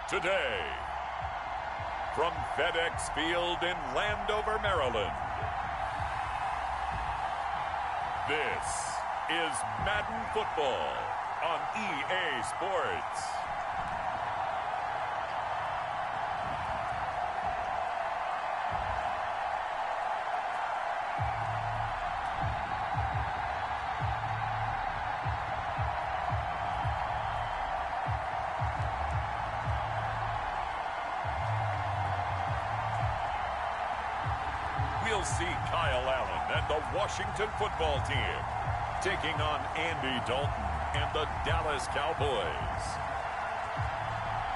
today. From FedEx Field in Landover, Maryland, this is Madden Football on EA Sports. We'll see Kyle Allen and the Washington football team taking on Andy Dalton and the Dallas Cowboys.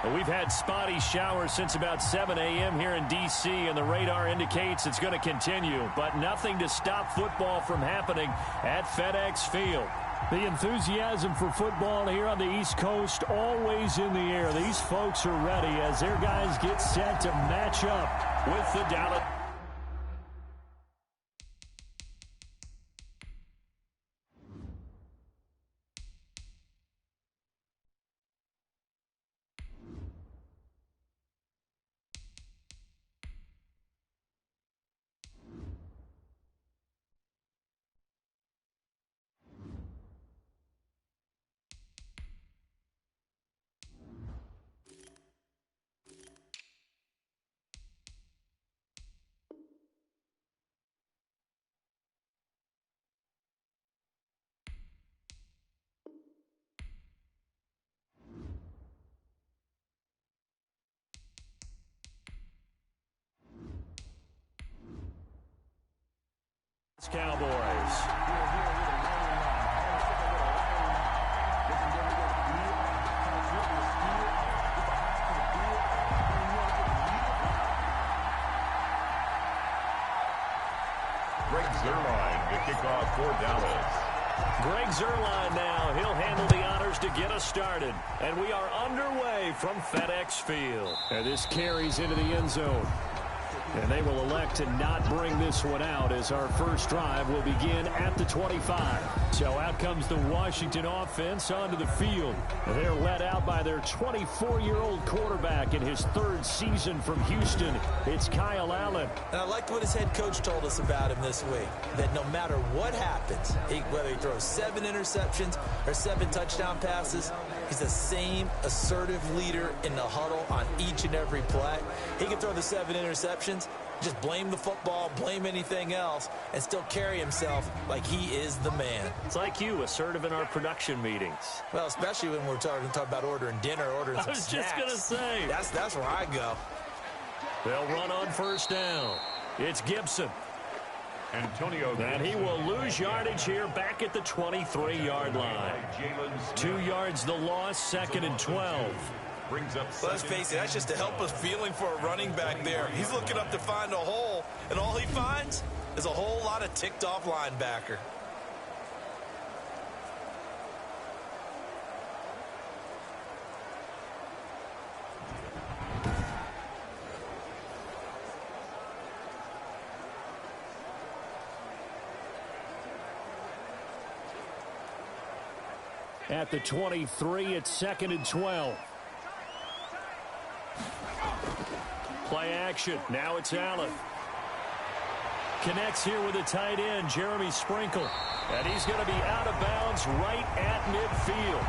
Well, we've had spotty showers since about 7 a.m. here in D.C., and the radar indicates it's going to continue, but nothing to stop football from happening at FedEx Field. The enthusiasm for football here on the East Coast always in the air. These folks are ready as their guys get set to match up with the Dallas. Cowboys. Greg Zuerlein to kick off for Dallas. Greg Zuerlein now. He'll handle the honors to get us started. And we are underway from FedEx Field. And this carries into the end zone. And they will elect to not bring this one out as our first drive will begin at the 25. So out comes the Washington offense onto the field. They're led out by their 24-year-old quarterback in his third season from Houston. It's Kyle Allen. And I liked what his head coach told us about him this week, that no matter what happens, whether he throws 7 interceptions or 7 touchdown passes, he's the same assertive leader in the huddle on each and every play. He can throw the 7 interceptions, just blame the football, blame anything else, and still carry himself like he is the man. It's like you, assertive in our production meetings. Well, especially when we're talking about ordering dinner, ordering some snacks. I was just going to say. That's where I go. They'll run on first down. It's Gibson. Antonio. And he will lose yardage here back at the 23-yard line. 2 yards the loss, 2nd and 12. Brings up. Let's face it, that's just a helpless feeling for a running back there. He's looking up to find a hole, and all he finds is a whole lot of ticked-off linebacker. At the 23, it's 2nd and 12. Play action. Now it's Allen. Connects here with a tight end, Jeremy Sprinkle. And he's going to be out of bounds right at midfield.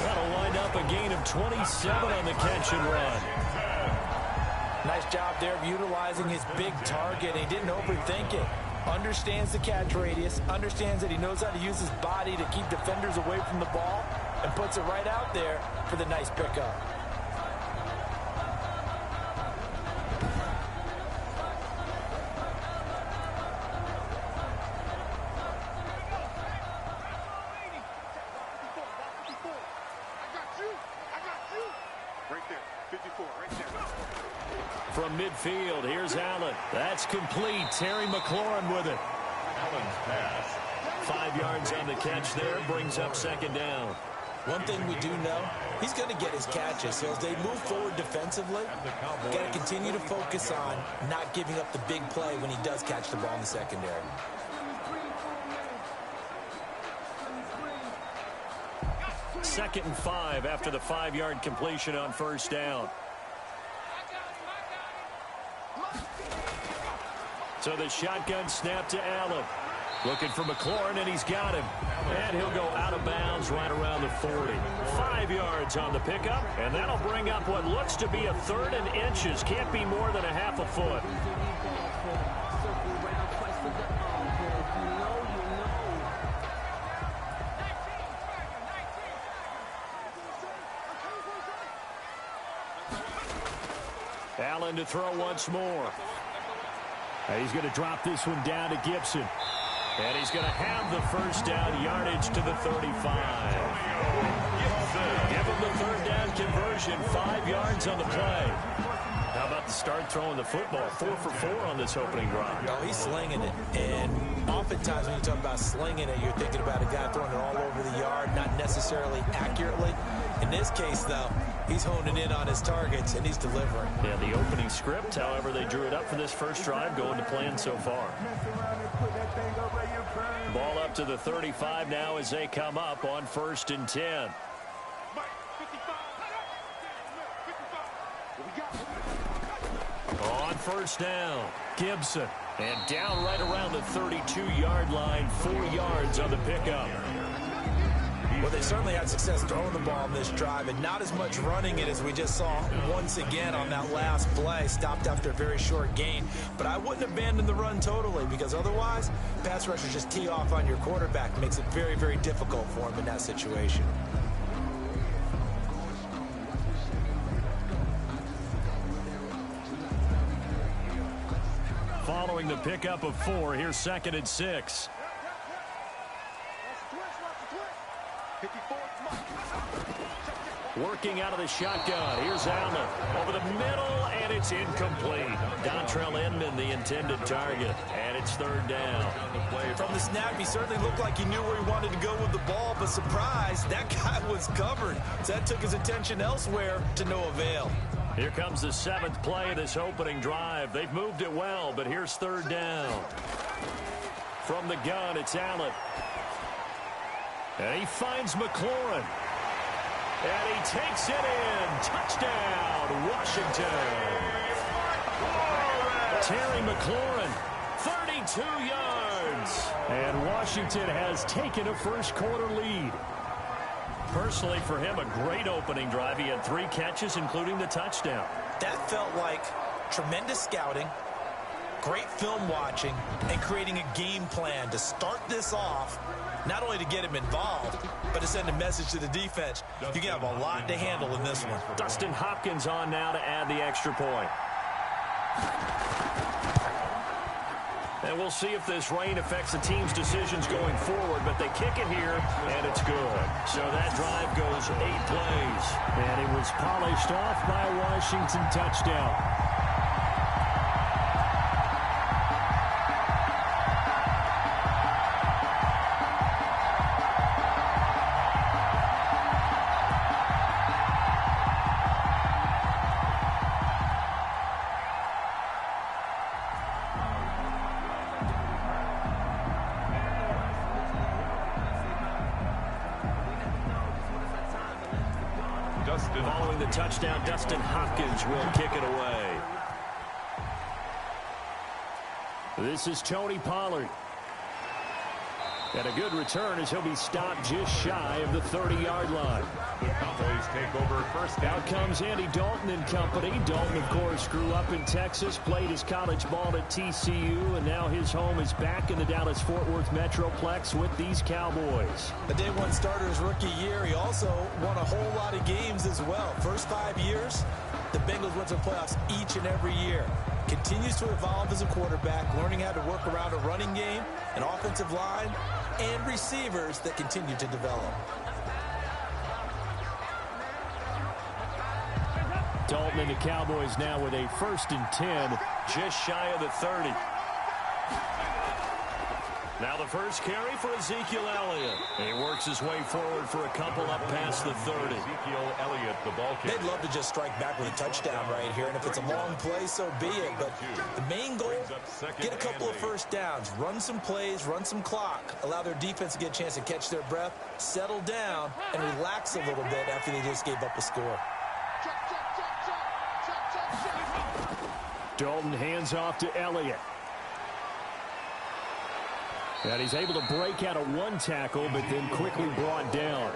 That'll wind up a gain of 27 on the catch and run. Nice job there of utilizing his big target. He didn't overthink it. Understands the catch radius, understands that he knows how to use his body to keep defenders away from the ball, and puts it right out there for the nice pickup. From midfield, here's Allen. That's complete. Terry McLaurin with it. Allen's pass. 5 yards on the catch there, brings up 2nd down. One thing we do know, he's going to get his catches. So as they move forward defensively, got to continue to focus on not giving up the big play when he does catch the ball in the secondary. 2nd and 5 after the 5-yard completion on first down. So the shotgun snap to Allen. Looking for McLaurin, and he's got him. And he'll go out of bounds right around the 40. 5 yards on the pickup, and that'll bring up what looks to be a 3rd and inches. Can't be more than a half a foot. Allen to throw once more. He's going to drop this one down to Gibson. And he's going to have the first down, yardage to the 35. Give him the 3rd down conversion, 5 yards on the play. How about the start throwing the football? 4 for 4 on this opening drive. Oh, he's slinging it. And oftentimes when you talk about slinging it, you're thinking about a guy throwing it all over the yard, not necessarily accurately. In this case, though, he's honing in on his targets, and he's delivering. Yeah, the opening script, however, they drew it up for this first drive, going to plan so far. Ball up to the 35 now as they come up on 1st and 10. On first down, Gibson. And down right around the 32-yard line, 4 yards on the pickup. Well, they certainly had success throwing the ball in this drive, and not as much running it as we just saw once again on that last play. Stopped after a very short gain. But I wouldn't abandon the run totally, because otherwise, pass rushers just tee off on your quarterback. Makes it very, very difficult for him in that situation. Following the pickup of 4, here's 2nd and 6. Working out of the shotgun. Here's Allen over the middle, and it's incomplete. Dontrell Inman, the intended target, and it's 3rd down. From the snap, he certainly looked like he knew where he wanted to go with the ball, but surprise, that guy was covered. So that took his attention elsewhere to no avail. Here comes the 7th play of this opening drive. They've moved it well, but here's 3rd down. From the gun, it's Allen. And he finds McLaurin. And he takes it in. Touchdown, Washington. Terry McLaurin, 32 yards. And Washington has taken a first-quarter lead. Personally, for him, a great opening drive. He had 3 catches, including the touchdown. That felt like tremendous scouting, great film watching, and creating a game plan to start this off, not only to get him involved, but to send a message to the defense. You can have a lot to handle in this one. Dustin Hopkins on now to add the extra point. And we'll see if this rain affects the team's decisions going forward, but they kick it here, and it's good. So that drive goes 8 plays. And it was polished off by a Washington touchdown. Following the touchdown, Dustin Hopkins will kick it away. This is Tony Pollard. And a good return as he'll be stopped just shy of the 30-yard line. The Cowboys take over first down. Out comes Andy Dalton and company. Dalton, of course, grew up in Texas, played his college ball at TCU, and now his home is back in the Dallas-Fort Worth Metroplex with these Cowboys. The day one starter his rookie year. He also won a whole lot of games as well. First 5 years, the Bengals went to the playoffs each and every year. Continues to evolve as a quarterback, learning how to work around a running game, an offensive line, and receivers that continue to develop. Dalton and the Cowboys now with a 1st and 10, just shy of the 30. Now the first carry for Ezekiel Elliott. He works his way forward for a couple up past the 30. Ezekiel Elliott, the ball carrier. They'd love to just strike back with a touchdown right here, and if it's a long play, so be it. But the main goal, get a couple of first downs, run some plays, run some clock, allow their defense to get a chance to catch their breath, settle down, and relax a little bit after they just gave up a score. Dalton hands off to Elliott. And he's able to break out of one tackle, but then quickly brought down.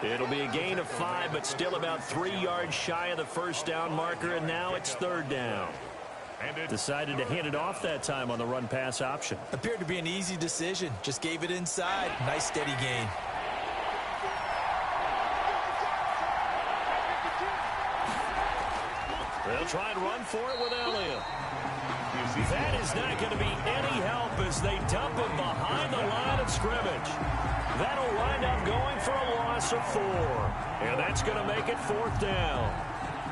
It'll be a gain of 5, but still about 3 yards shy of the first down marker, and now it's third down. Decided to hand it off that time on the run-pass option. Appeared to be an easy decision. Just gave it inside. Nice, steady gain. They'll try and run for it with Elliott. That is not going to be any help as they dump him behind the line of scrimmage. That'll wind up going for a loss of 4. And that's going to make it fourth down.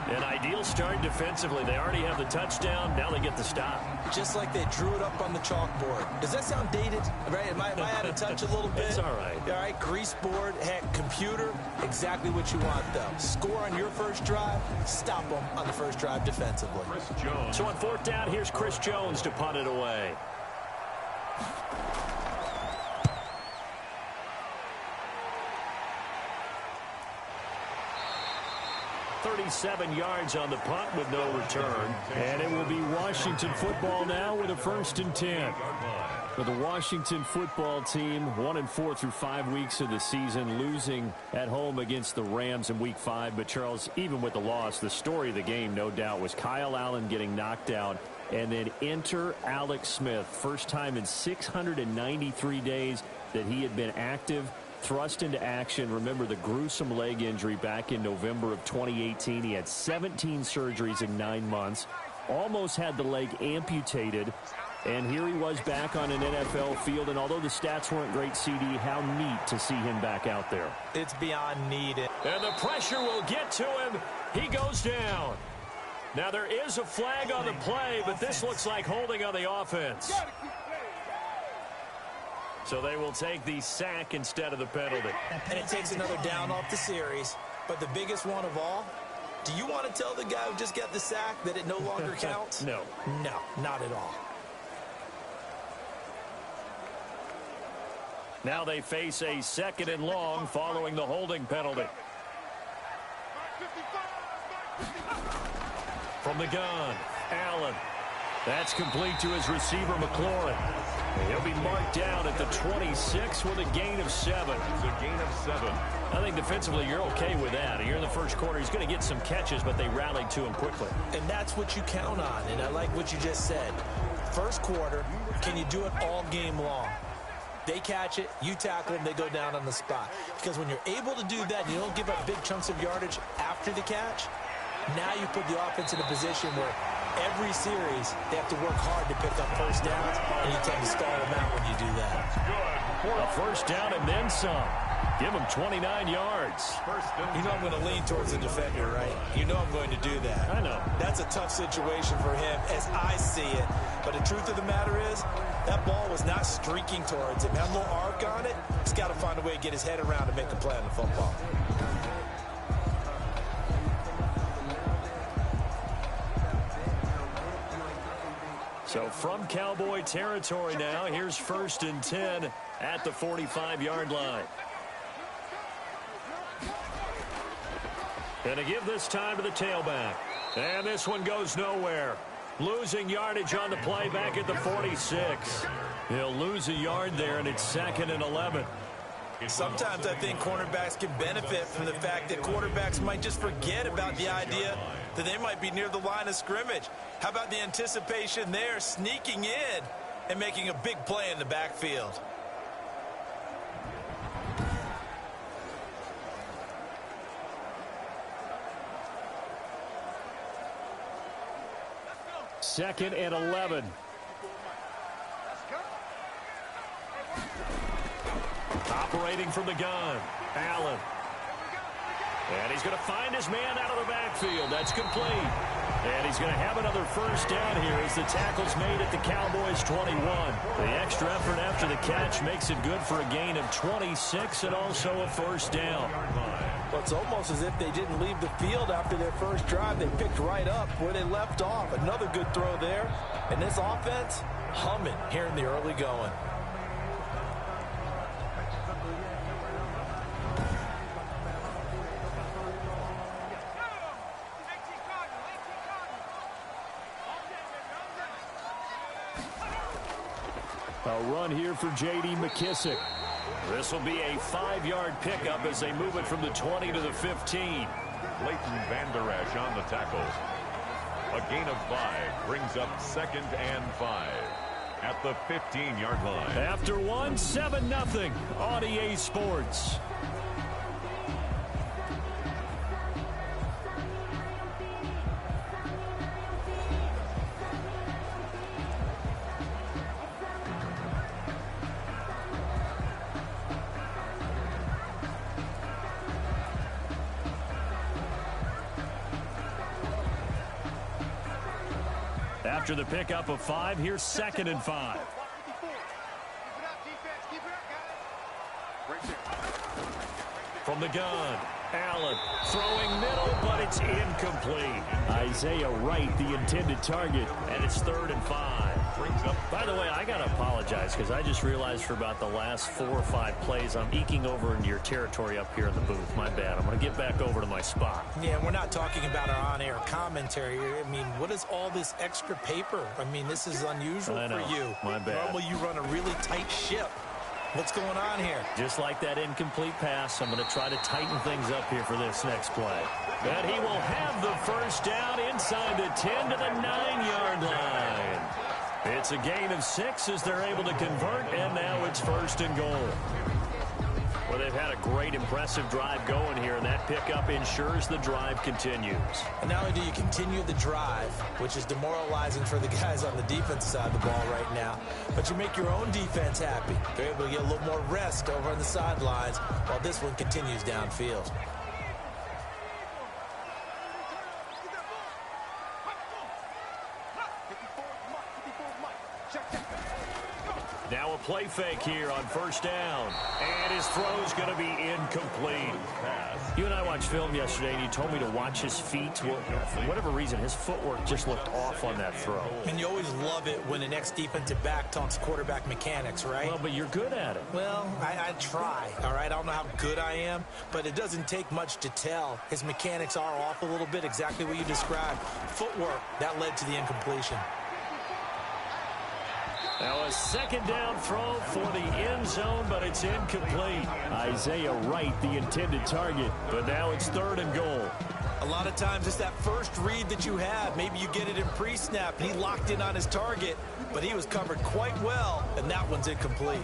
An ideal start defensively. They already have the touchdown. Now they get the stop. Just like they drew it up on the chalkboard. Does that sound dated? Right? Am I out of touch a little bit? It's all right. All right, grease board, heck, computer, exactly what you want, though. Score on your first drive, stop them on the first drive defensively. So on fourth down, here's Chris Jones to punt it away. 37 yards on the punt with no return. And it will be Washington football now with a 1st and 10. For the Washington football team, 1-4 through 5 weeks of the season, losing at home against the Rams in Week 5. But, Charles, even with the loss, the story of the game, no doubt, was Kyle Allen getting knocked out. And then enter Alex Smith. First time in 693 days that he had been active, thrust into action. Remember the gruesome leg injury back in November of 2018. He had 17 surgeries in 9 months. Almost had the leg amputated. And here he was back on an NFL field. And although the stats weren't great, CD, how neat to see him back out there. It's beyond neat. And the pressure will get to him. He goes down. Now there is a flag on the play, but this looks like holding on the offense. So they will take the sack instead of the penalty. And it takes another down off the series. But the biggest one of all, do you want to tell the guy who just got the sack that it no longer counts? No. No, not at all. Now they face a 2nd and long following the holding penalty. From the gun, Allen. That's complete to his receiver, McLaurin. He'll be marked down at the 26 with a gain of 7. It's a gain of 7. I think defensively you're okay with that. Here in the first quarter, he's going to get some catches, but they rallied to him quickly. And that's what you count on, and I like what you just said. First quarter, can you do it all game long? They catch it, you tackle them, they go down on the spot. Because when you're able to do that, and you don't give up big chunks of yardage after the catch, now you put the offense in a position where every series they have to work hard to pick up first downs, and you tend to stall them out when you do that. A first down and then some. Give him 29 yards. You know I'm going to lean towards the defender, right? You know I'm going to do that. I know. That's a tough situation for him as I see it. But the truth of the matter is, that ball was not streaking towards him. Had a little arc on it. He's got to find a way to get his head around and make a play on the football. So from Cowboy territory now, here's 1st and 10 at the 45-yard line. Going to give this time to the tailback. And this one goes nowhere. Losing yardage on the play back at the 46. He'll lose a yard there, and it's 2nd and 11. Sometimes I think cornerbacks can benefit from the fact that quarterbacks might just forget about the idea that they might be near the line of scrimmage. How about the anticipation there, sneaking in and making a big play in the backfield? Second and 11. Operating from the gun, Allen. And he's going to find his man out of the backfield. That's complete. And he's going to have another first down here as the tackle's made at the Cowboys' 21. The extra effort after the catch makes it good for a gain of 26 and also a first down. Well, it's almost as if they didn't leave the field after their first drive. They picked right up where they left off. Another good throw there. And this offense, humming here in the early going. A run here for J.D. McKissick. This will be a 5-yard pickup as they move it from the 20 to the 15. Leighton Vander Esch on the tackle. A gain of 5 brings up 2nd and 5 at the 15-yard line. After 1, 7-0 on EA Sports. After the pickup of 5, here's 2nd and 5. From the gun, Allen throwing middle, but it's incomplete. Isaiah Wright, the intended target. And it's 3rd and 5. By the way, I got to apologize because I just realized for about the last 4 or 5 plays, I'm eking over into your territory up here in the booth. My bad. I'm going to get back over to my spot. Yeah, we're not talking about our on-air commentary here. I mean, what is all this extra paper? I mean, this is unusual for you. My bad. Normally, you run a really tight ship. What's going on here? Just like that incomplete pass, I'm going to try to tighten things up here for this next play. And he will have the first down inside the 10 to the 9-yard line. It's a gain of 6 as they're able to convert, and now it's 1st and goal. Well, they've had a great, impressive drive going here, and that pickup ensures the drive continues. And not only do you continue the drive, which is demoralizing for the guys on the defense side of the ball right now, but you make your own defense happy. They're able to get a little more rest over on the sidelines while this one continues downfield. Now a play fake here on 1st down. And his throw's going to be incomplete. You and I watched film yesterday, and you told me to watch his feet. Well, for whatever reason, his footwork just looked off on that throw. And you always love it when an ex-defensive back talks quarterback mechanics, right? Well, but you're good at it. Well, I try, all right? I don't know how good I am, but it doesn't take much to tell. His mechanics are off a little bit, exactly what you described. Footwork, that led to the incompletion. Now a 2nd down throw for the end zone, but it's incomplete. Isaiah Wright, the intended target. But now it's 3rd and goal. A lot of times it's that first read that you have. Maybe you get it in pre-snap, and he locked in on his target, but he was covered quite well, and that one's incomplete.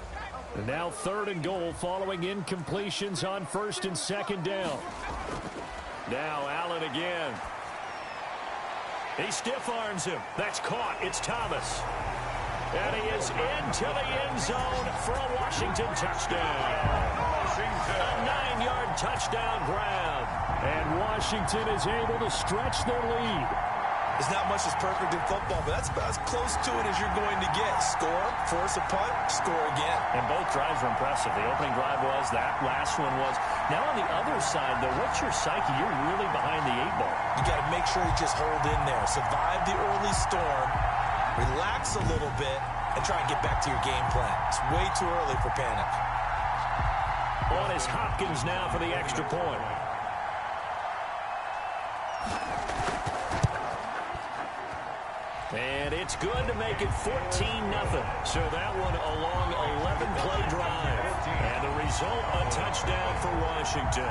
And now 3rd and goal following incompletions on 1st and 2nd down. Now Allen again. He stiff arms him. That's caught. It's Thomas. And he is into the end zone for a Washington touchdown. A 9-yard touchdown grab. And Washington is able to stretch their lead. There's not much that's perfect in football, but that's about as close to it as you're going to get. Score, force a punt, score again. And both drives were impressive. The opening drive was, that last one was. Now on the other side, though, what's your psyche? You're really behind the 8-ball. You got to make sure you just hold in there. Survive the early storm. Relax a little bit and try and get back to your game plan. It's way too early for panic. On is Hopkins now for the extra point. And it's good to make it 14-0. So that one a long 11-play drive. And the result, a touchdown for Washington.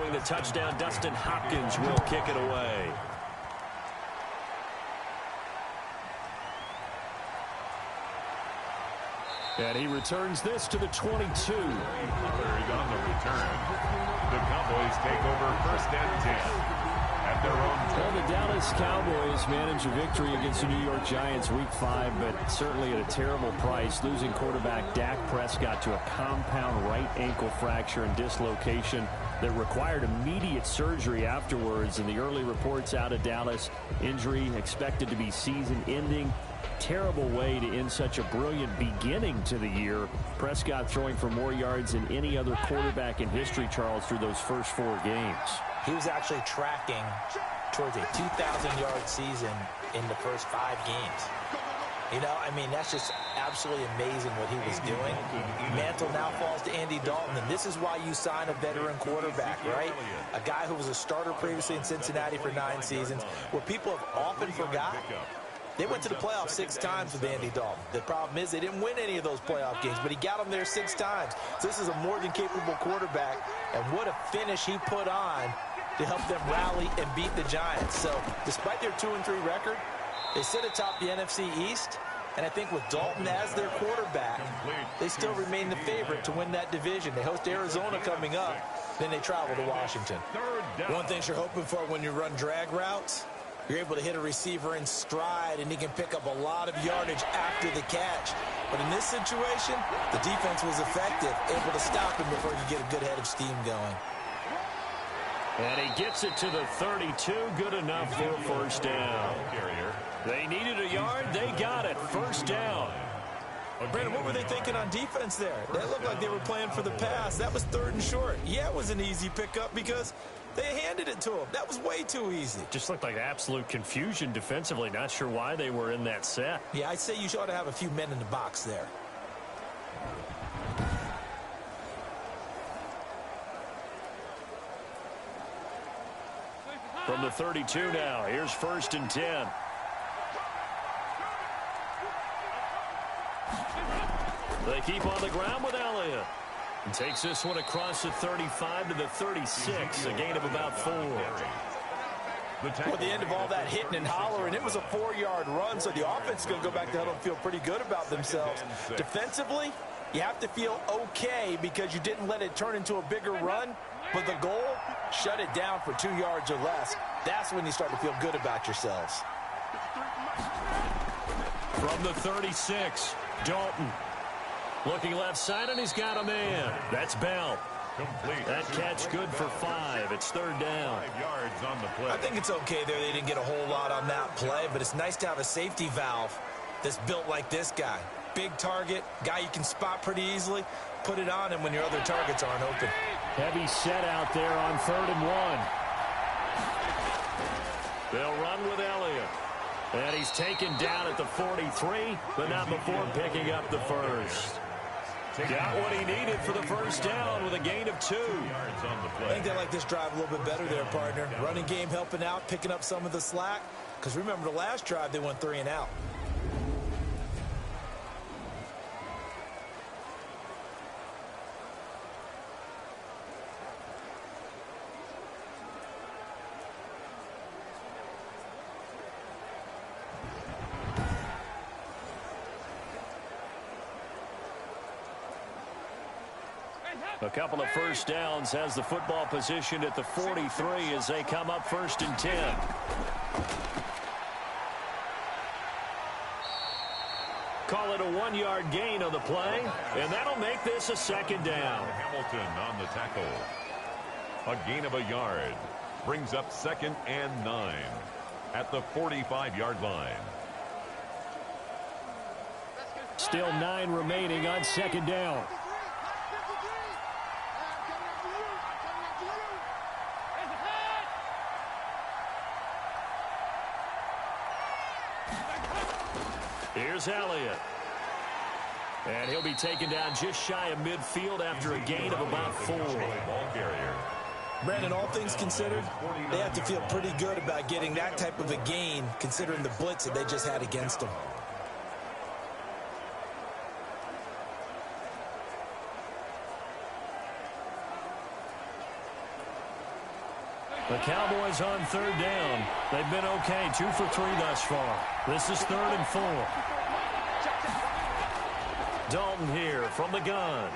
Throwing the touchdown, Dustin Hopkins will kick it away. And he returns this to the 22. On the return. The Cowboys take over first and 10 at their own. Well, the Dallas Cowboys managed a victory against the New York Giants Week 5, but certainly at a terrible price, losing quarterback Dak Prescott to a compound right ankle fracture and dislocation that required immediate surgery afterwards. And the early reports out of Dallas, injury expected to be season-ending. Terrible way to end such a brilliant beginning to the year. Prescott throwing for more yards than any other quarterback in history, Charles, through those first 4 games. He was actually tracking towards a 2,000-yard season in the first 5 games. You know, I mean, that's just absolutely amazing what he was doing. Mantle now falls to Andy Dalton, and this is why you sign a veteran quarterback, right? A guy who was a starter previously in Cincinnati for 9 seasons, where people have often forgotten. They went to the playoffs 6 times with Andy Dalton. The problem is they didn't win any of those playoff games, but he got them there 6 times. So this is a more than capable quarterback, and what a finish he put on to help them rally and beat the Giants. So despite their 2-3 record, they sit atop the NFC East, and I think with Dalton as their quarterback, they still remain the favorite to win that division. They host Arizona coming up, then they travel to Washington. One thing you're hoping for when you run drag routes, you're able to hit a receiver in stride, and he can pick up a lot of yardage after the catch. But in this situation, the defense was effective, able to stop him before he could get a good head of steam going. And he gets it to the 32. Good enough for a first down. They needed a yard. They got it. First down. Brandon, what were they thinking on defense there? They looked like they were playing for the pass. That was 3rd and short. Yeah, it was an easy pickup because they handed it to him. That was way too easy. Just looked like absolute confusion defensively. Not sure why they were in that set. Yeah, I'd say you ought to have a few men in the box there. From the 32 now, here's first and 10. They keep on the ground with Elliott. And takes this one across the 35 to the 36, a gain of about 4. Well, at the end of all that hitting and hollering, it was a 4-yard run, so the offense is going to go back to huddle and feel pretty good about themselves. Defensively, you have to feel okay because you didn't let it turn into a bigger run, but the goal, shut it down for 2 yards or less. That's when you start to feel good about yourselves. From the 36, Dalton. Looking left side, and he's got a man. That's Bell. Complete. That catch good for 5. It's 3rd down. 5 yards on the play. I think it's okay there. They didn't get a whole lot on that play, but it's nice to have a safety valve that's built like this guy. Big target, guy you can spot pretty easily. Put it on him when your other targets aren't open. Heavy set out there on 3rd and 1. They'll run with Elliott. And he's taken down at the 43, but not before picking up the first. Got what he needed for the first down with a gain of 2. I think they like this drive a little bit better there, partner. Running game helping out, picking up some of the slack. Because remember, the last drive, they went 3 and out. A couple of first downs has the football position at the 43 as they come up first and 10. Call it a 1-yard gain on the play, and that'll make this a 2nd down. Hamilton on the tackle. A gain of a yard brings up 2nd and 9 at the 45-yard line. Still 9 remaining on 2nd down. Here's Elliott. And he'll be taken down just shy of midfield after a gain of about 4. Ball carrier. Brandon, all things considered, they have to feel pretty good about getting that type of a gain considering the blitz that they just had against them. The Cowboys on third down. They've been okay, 2 for 3 thus far. This is 3rd and 4. Dalton here from the gun.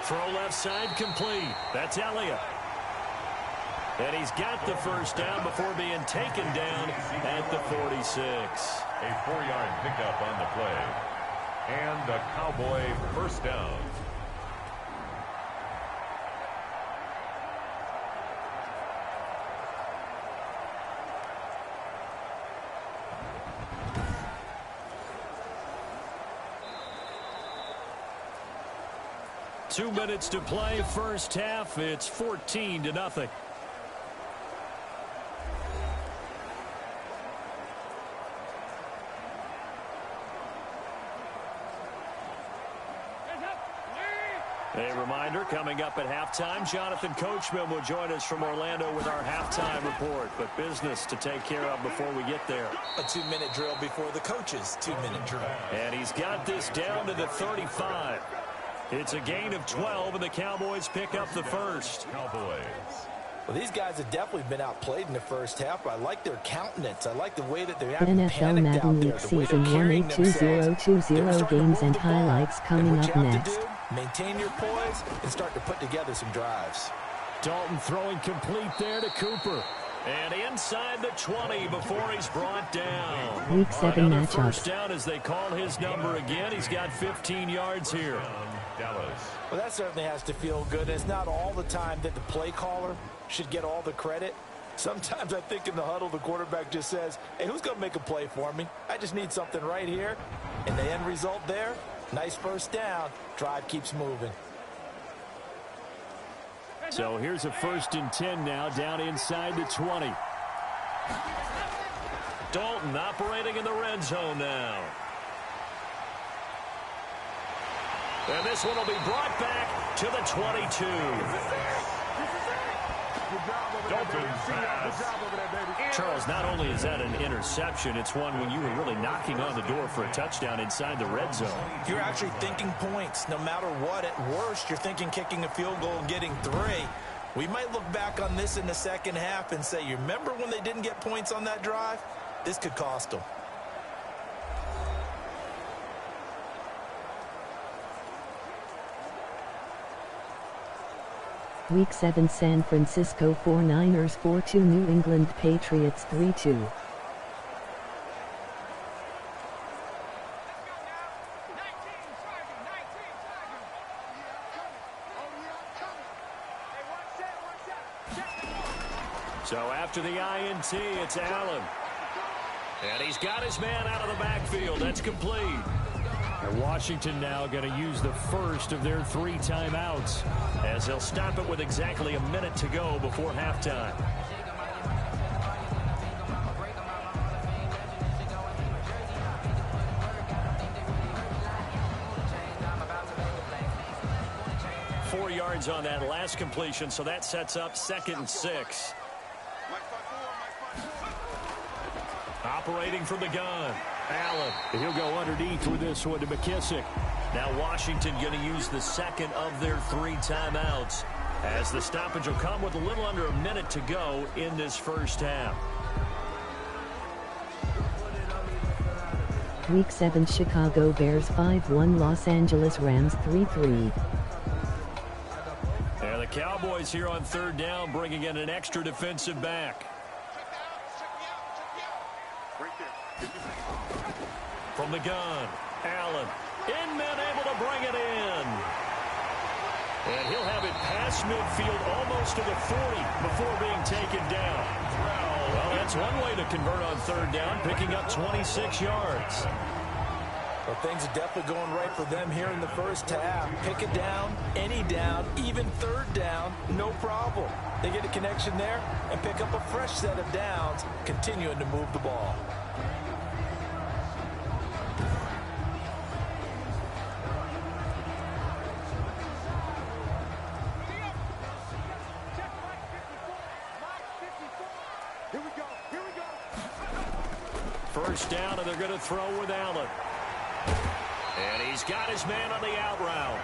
Throw left side complete. That's Elliott. And he's got the first down before being taken down at the 46. A 4-yard pickup on the play. And a Cowboy first down. Two minutes to play, first half. It's 14-0. A reminder, coming up at halftime, Jonathan Coachman will join us from Orlando with our halftime report. But business to take care of before we get there. A 2-minute drill before the coach's 2-minute drill. And he's got this down to the 35. It's a gain of 12, and the Cowboys pick up the first. Cowboys. Well, these guys have definitely been outplayed in the first half, but I like their countenance. I like the way that they're acting NFL Madden League Season 1-8-2020 games and highlights coming up next. Maintain your poise and start to put together some drives. Dalton throwing complete there to Cooper. And inside the 20 before he's brought down. Week 7 Another matchups. first down as they call his number again. He's got 15 yards here. Dallas. Well, that certainly has to feel good. It's not all the time that the play caller should get all the credit. Sometimes I think in the huddle, the quarterback just says, hey, who's going to make a play for me? I just need something right here. And the end result there, nice first down. Drive keeps moving. So here's a 1st and 10 now, down inside the 20. Dalton operating in the red zone now. And this one will be brought back to the 22. Charles, not only is that an interception, it's one when you were really knocking on the door for a touchdown inside the red zone. You're actually thinking points. No matter what, at worst, you're thinking kicking a field goal and getting 3. We might look back on this in the second half and say, you remember when they didn't get points on that drive? This could cost them. Week 7 San Francisco 49ers 4-2 New England Patriots 3-2. So after the INT, it's Allen. And he's got his man out of the backfield. That's complete. And Washington now going to use the first of their 3 timeouts as they'll stop it with exactly a minute to go before halftime. Four yards on that last completion, so that sets up 2nd and 6. Operating from the gun. Allen. He'll go underneath with this one to McKissick. Now Washington going to use the second of their 3 timeouts as the stoppage will come with a little under a minute to go in this first half. Week 7 Chicago Bears 5-1 Los Angeles Rams 3-3. And the Cowboys here on 3rd down bringing in an extra defensive back. From the gun, Allen. Inman able to bring it in. And he'll have it past midfield almost to the 40 before being taken down. Well, that's one way to convert on 3rd down, picking up 26 yards. Well, things are definitely going right for them here in the first half. Pick a down, any down, even 3rd down, no problem. They get a connection there and pick up a fresh set of downs, continuing to move the ball. First down, and they're going to throw with Allen. And he's got his man on the out route.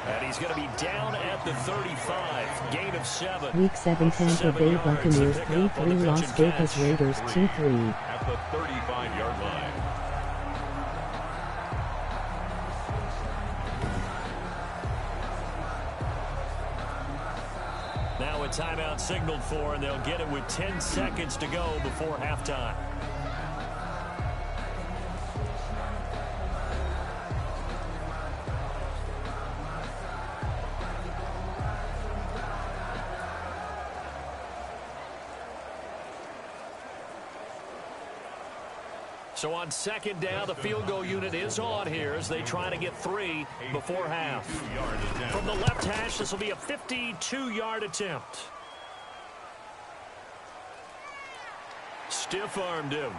And he's going to be down at the 35. Gain of 7. Week 7 Tampa Bay Buccaneers 3-3 Las Vegas Raiders 2-3. At the 35-yard line. Now a timeout signaled for, and they'll get it with 10 seconds to go before halftime. So on second down, the field goal unit is on here as they try to get 3 before half. From the left hash, this will be a 52-yard attempt. Stiff-armed him.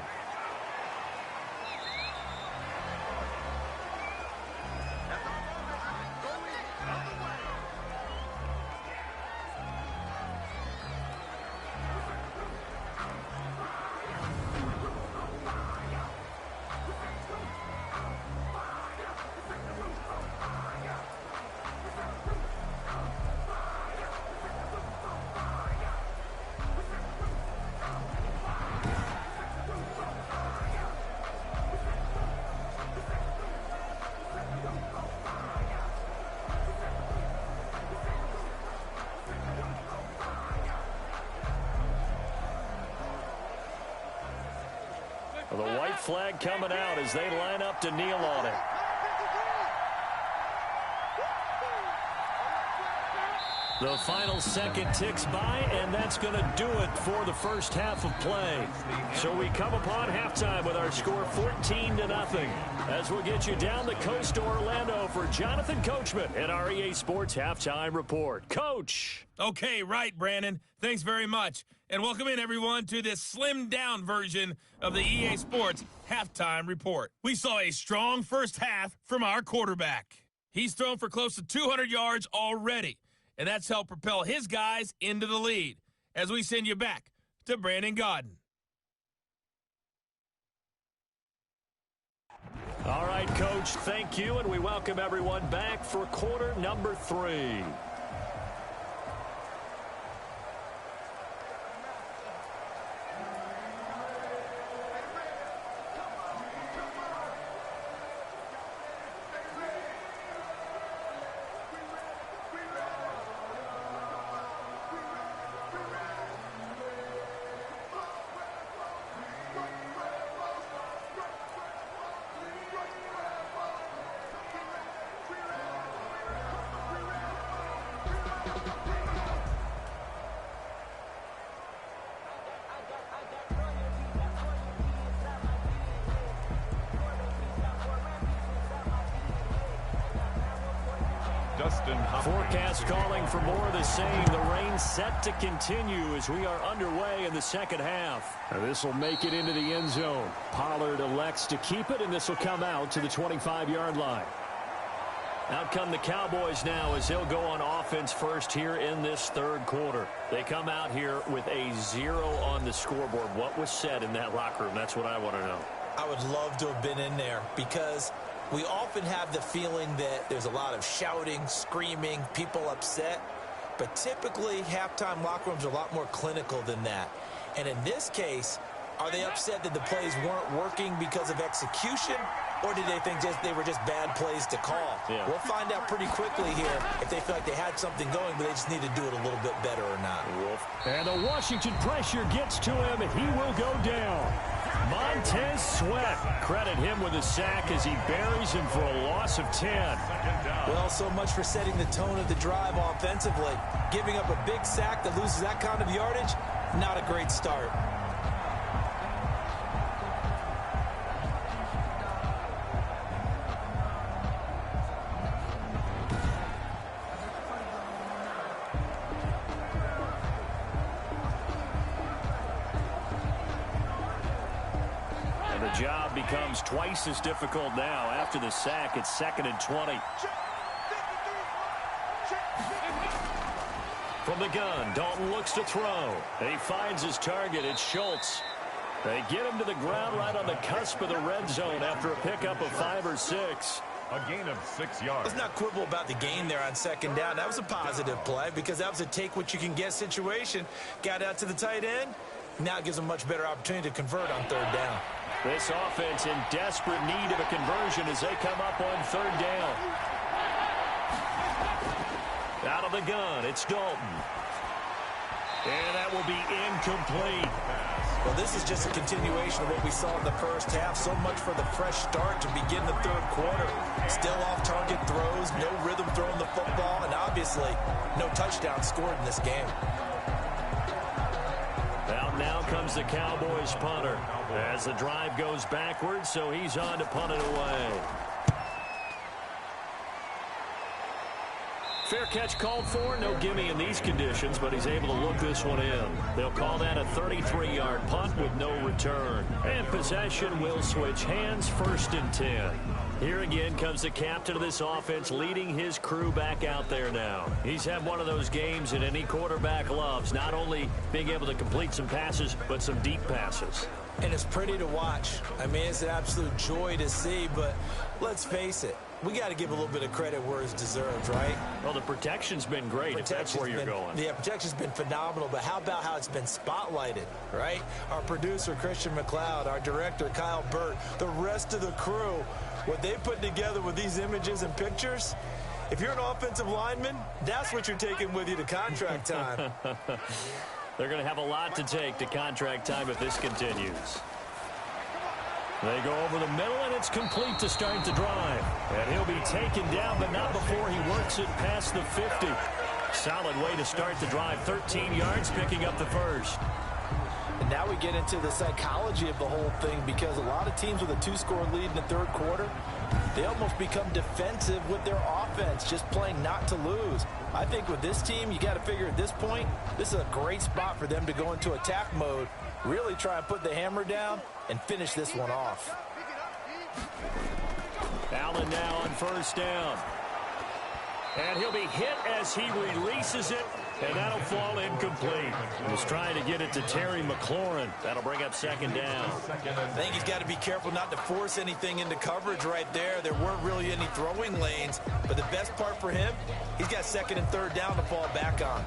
The white flag coming out as they line up to kneel on it. The final second ticks by, and that's going to do it for the first half of play. So we come upon halftime with our score 14-0. As we'll get you down the coast to Orlando for Jonathan Coachman at our EA Sports Halftime Report. Coach. Okay, right, Brandon. Thanks very much. And welcome in, everyone, to this slimmed-down version of the EA Sports Halftime Report. We saw a strong first half from our quarterback. He's thrown for close to 200 yards already, and that's helped propel his guys into the lead. As we send you back to Brandon Gaudin. All right, Coach, thank you, and we welcome everyone back for quarter number 3. Forecast calling for more of the same. The rain set to continue as we are underway in the second half. This will make it into the end zone. Pollard elects to keep it, and this will come out to the 25-yard line. Out come the Cowboys now as they'll go on offense first here in this third quarter. They come out here with a 0 on the scoreboard. What was said in that locker room? That's what I want to know. I would love to have been in there because we often have the feeling that there's a lot of shouting, screaming, people upset. But typically, halftime locker rooms are a lot more clinical than that. And in this case, are they upset that the plays weren't working because of execution? Or did they think they were just bad plays to call? Yeah. We'll find out pretty quickly here if they feel like they had something going, but they just need to do it a little bit better or not. And the Washington pressure gets to him. He will go down. Montez Sweat. Credit him with a sack as he buries him for a loss of 10. Well, so much for setting the tone of the drive offensively. Giving up a big sack that loses that kind of yardage, not a great start. The job becomes twice as difficult now. After the sack, it's 2nd and 20. From the gun, Dalton looks to throw. He finds his target. It's Schultz. They get him to the ground right on the cusp of the red zone after a pickup of 5 or 6. A gain of 6 yards. Let's not quibble about the gain there on second down. That was a positive play because that was a take-what-you-can-get situation. Got out to the tight end. Now it gives them much better opportunity to convert on third down. This offense in desperate need of a conversion as they come up on third down. Out of the gun, it's Dalton. And that will be incomplete. Well, this is just a continuation of what we saw in the first half. So much for the fresh start to begin the third quarter. Still off-target throws, no rhythm throwing the football, and obviously no touchdown scored in this game. Now comes the Cowboys punter as the drive goes backwards, so he's on to punt it away. Fair catch called for. No gimme in these conditions, but he's able to look this one in. They'll call that a 33-yard punt with no return. And possession will switch hands, 1st and 10. Here again comes the captain of this offense leading his crew back out there now. He's had one of those games that any quarterback loves, not only being able to complete some passes, but some deep passes. And it's pretty to watch. I mean, it's an absolute joy to see, but let's face it. We got to give a little bit of credit where it's deserved, right? Well, the protection's been great, if that's where you're going. Yeah, protection's been phenomenal, but how about how it's been spotlighted, right? Our producer, Christian McLeod, our director, Kyle Burt, the rest of the crew, what they put together with these images and pictures, if you're an offensive lineman, that's what you're taking with you to contract time. They're going to have a lot to take to contract time if this continues. They go over the middle, and it's complete to start the drive. And he'll be taken down, but not before he works it past the 50. Solid way to start the drive. 13 yards, picking up the first. And now we get into the psychology of the whole thing, because a lot of teams with a 2-score lead in the third quarter, they almost become defensive with their offense, just playing not to lose. I think with this team, you got to figure at this point, this is a great spot for them to go into attack mode, really try and put the hammer down and finish this one off. Allen now on 1st down. And he'll be hit as he releases it, and that'll fall incomplete. He's trying to get it to Terry McLaurin. That'll bring up 2nd down. I think he's got to be careful not to force anything into coverage right there. There weren't really any throwing lanes, but the best part for him, he's got 2nd and 3rd down to fall back on.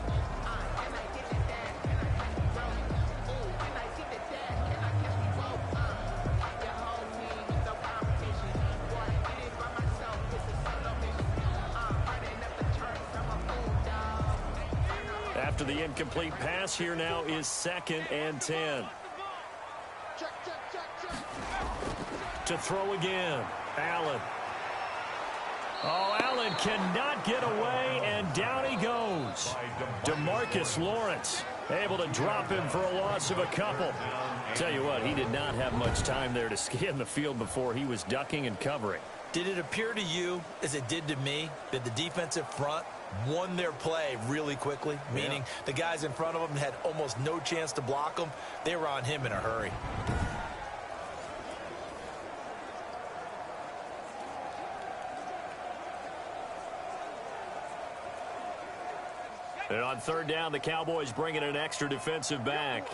After the incomplete pass, here now is 2nd and 10. To throw again, Allen. Oh, Allen cannot get away, and down he goes. DeMarcus Lawrence able to drop him for a loss of a couple. Tell you what, he did not have much time there to scan the field before he was ducking and covering. Did it appear to you, as it did to me, that the defensive front won their play really quickly? Meaning the guys in front of them had almost no chance to block them. They were on him in a hurry. And on 3rd down, the Cowboys bring in an extra defensive back.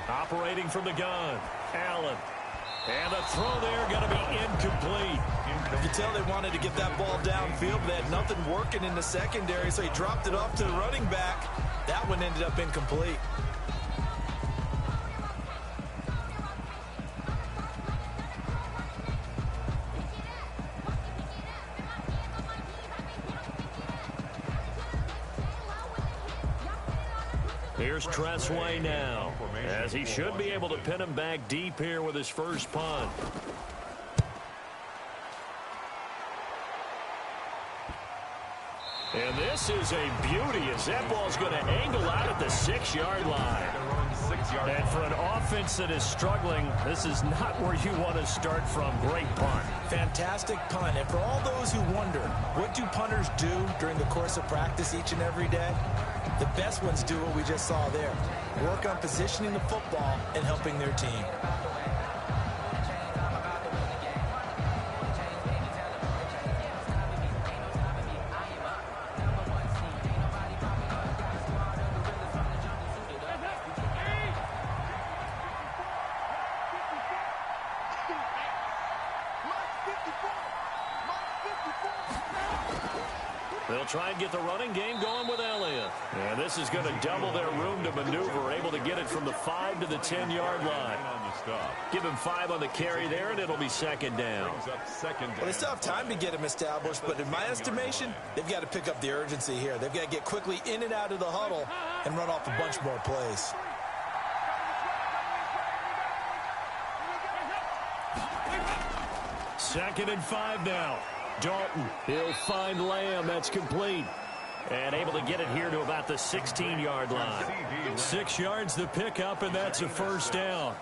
Operating from the gun, Allen. And the throw there going to be incomplete. You can tell they wanted to get that ball downfield, but they had nothing working in the secondary, so he dropped it off to the running back. That one ended up incomplete. Here's Tressway now, as he should be able to pin him back deep here with his first punt. And this is a beauty as that ball's going to angle out at the 6-yard line. And for an offense that is struggling, this is not where you want to start from. Great punt. Fantastic punt. And for all those who wonder, what do punters do during the course of practice each and every day? The best ones do what we just saw there. Work on positioning the football and helping their team. They'll try and get the running game going with Elliott. And this is going to double their room to maneuver, able to get it from the 5 to the 10-yard line. Give him 5 on the carry there, and it'll be second down. Well, they still have time to get him established, but in my estimation, they've got to pick up the urgency here. They've got to get quickly in and out of the huddle and run off a bunch more plays. Second and 5 now. Dalton, he'll find Lamb. That's complete. And able to get it here to about the 16-yard line. 6 yards the pickup, and that's a first down.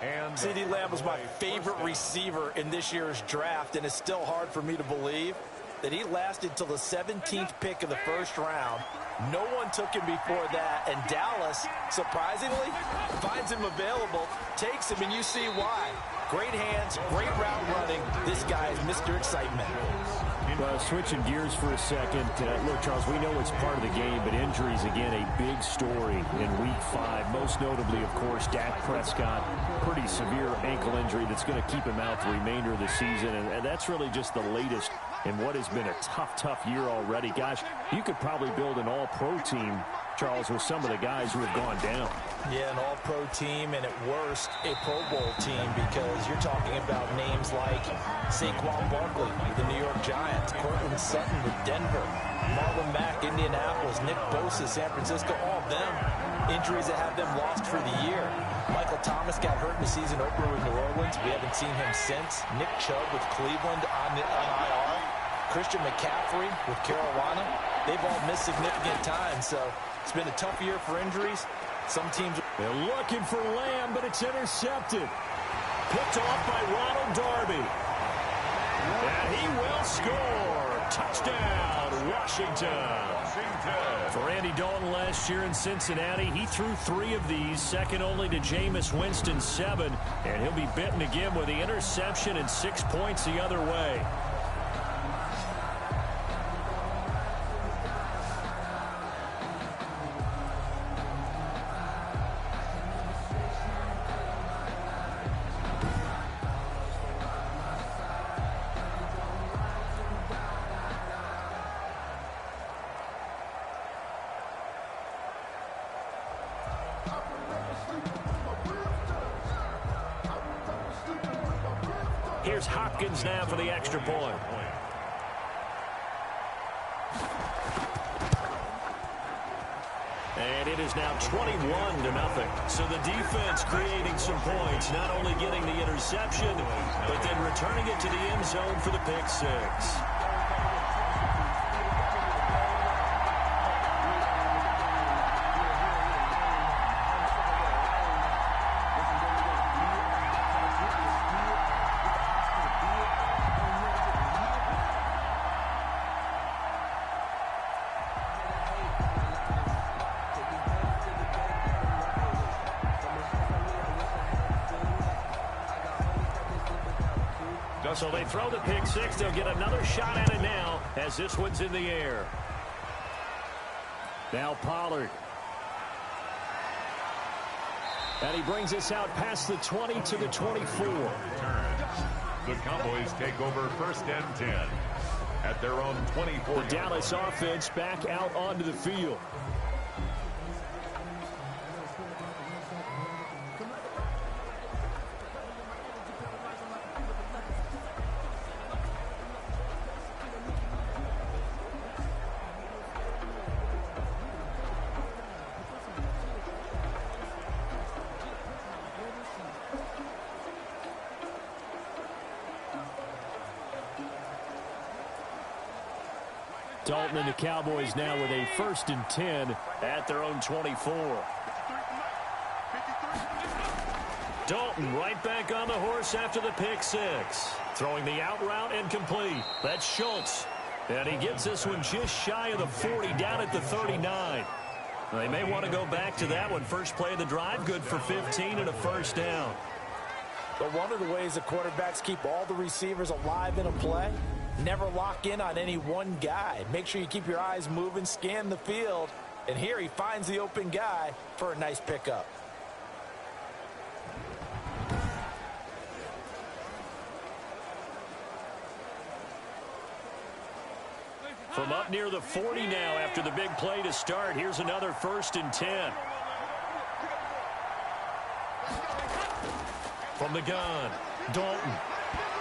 CeeDee Lamb was my favorite receiver in this year's draft, and it's still hard for me to believe that he lasted till the 17th pick of the first round. No one took him before that, and Dallas, surprisingly, finds him available, takes him, and you see why. Great hands, great route running. This guy is Mr. Excitement. Well, switching gears for a second. Look, Charles, we know it's part of the game, but injuries, again, a big story in Week 5. Most notably, of course, Dak Prescott. Pretty severe ankle injury that's going to keep him out the remainder of the season, and that's really just the latest in what has been a tough year already. Gosh, you could probably build an all-pro team, Charles, with some of the guys who have gone down. Yeah, an all-pro team, and at worst, a Pro Bowl team, because you're talking about names like Saquon Barkley with the New York Giants, Cortland Sutton with Denver, Marlon Mack, Indianapolis, Nick Bosa, San Francisco, all of them injuries that have them lost for the year. Michael Thomas got hurt in the season opener with New Orleans. We haven't seen him since. Nick Chubb with Cleveland on IR. Christian McCaffrey with Carolina. They've all missed significant time, so it's been a tough year for injuries. Some teams... They're looking for Lamb, but it's intercepted. Picked off by Ronald Darby. And he will score. Touchdown, Washington. For Andy Dalton last year in Cincinnati, he threw 3 of these, second only to Jameis Winston 7. And he'll be bitten again with the interception and 6 points the other way. Here's Hopkins now for the extra point. And it is now 21-0. So the defense creating some points, not only getting the interception, but then returning it to the end zone for the pick 6. So they throw the pick 6. They'll get another shot at it now as this one's in the air. Now Pollard. And he brings us out past the 20 to the 24. The Cowboys take over first and 10 at their own 24. The Dallas offense back out onto the field. Dalton and the Cowboys now with a first and 10 at their own 24. Dalton right back on the horse after the pick 6. Throwing the out route and complete. That's Schultz. And he gets this one just shy of the 40, down at the 39. They may want to go back to that one. First play of the drive, good for 15 and a first down. But one of the ways the quarterbacks keep all the receivers alive in a play, never lock in on any one guy. Make sure you keep your eyes moving, scan the field, and here he finds the open guy for a nice pickup. From up near the 40 now after the big play to start. Here's another 1st and 10. From the gun, Dalton.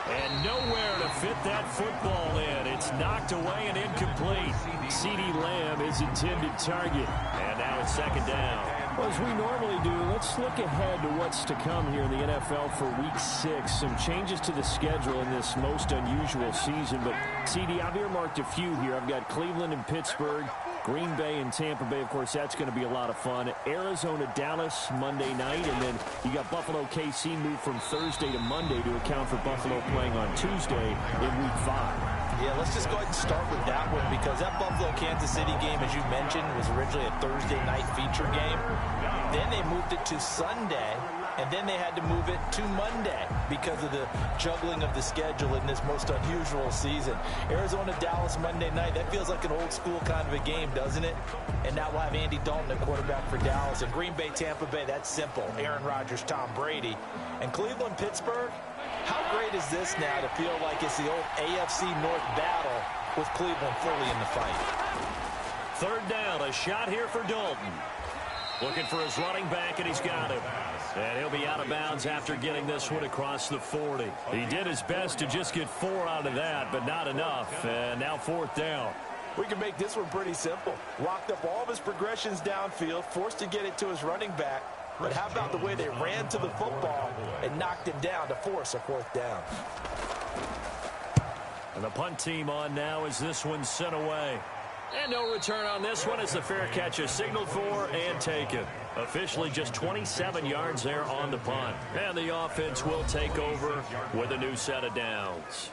And nowhere to fit that football in. It's knocked away and incomplete. CeeDee Lamb is intended target. And now it's 2nd down. Well, as we normally do, let's look ahead to what's to come here in the NFL for Week 6. Some changes to the schedule in this most unusual season. But, CD, I've earmarked a few here. I've got Cleveland and Pittsburgh, Green Bay and Tampa Bay. Of course, that's going to be a lot of fun. Arizona, Dallas, Monday night. And then you got Buffalo, KC moved from Thursday to Monday to account for Buffalo playing on Tuesday in Week 5. Yeah, let's just go ahead and start with that one because that Buffalo-Kansas City game, as you mentioned, was originally a Thursday night feature game. Then they moved it to Sunday, and then they had to move it to Monday because of the juggling of the schedule in this most unusual season. Arizona-Dallas Monday night, that feels like an old-school kind of a game, doesn't it? And now we'll have Andy Dalton at quarterback for Dallas. And Green Bay-Tampa Bay, that's simple. Aaron Rodgers, Tom Brady. And Cleveland-Pittsburgh, how great is this now to feel like it's the old AFC North battle with Cleveland fully in the fight? 3rd down, a shot here for Dalton. Looking for his running back, and he's got him. And he'll be out of bounds after getting this one across the 40. He did his best to just get 4 out of that, but not enough. And now 4th down. We can make this one pretty simple. Locked up all of his progressions downfield, forced to get it to his running back. But how about the way they ran to the football and knocked him down to force a 4th down? And the punt team on now as this one's sent away. And no return on this one as the fair catch is signaled for and taken. Officially just 27 yards there on the punt. And the offense will take over with a new set of downs.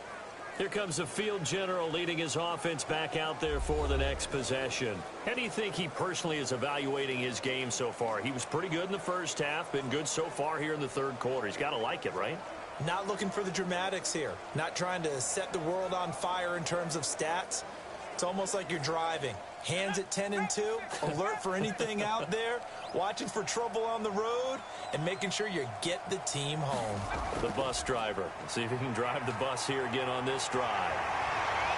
Here comes the field general leading his offense back out there for the next possession. How do you think he personally is evaluating his game so far? He was pretty good in the first half, been good so far here in the 3rd quarter. He's got to like it, right? Not looking for the dramatics here. Not trying to set the world on fire in terms of stats. It's almost like you're driving. Hands at 10 and 2, alert for anything out there, watching for trouble on the road, and making sure you get the team home. The bus driver. Let's see if he can drive the bus here again on this drive.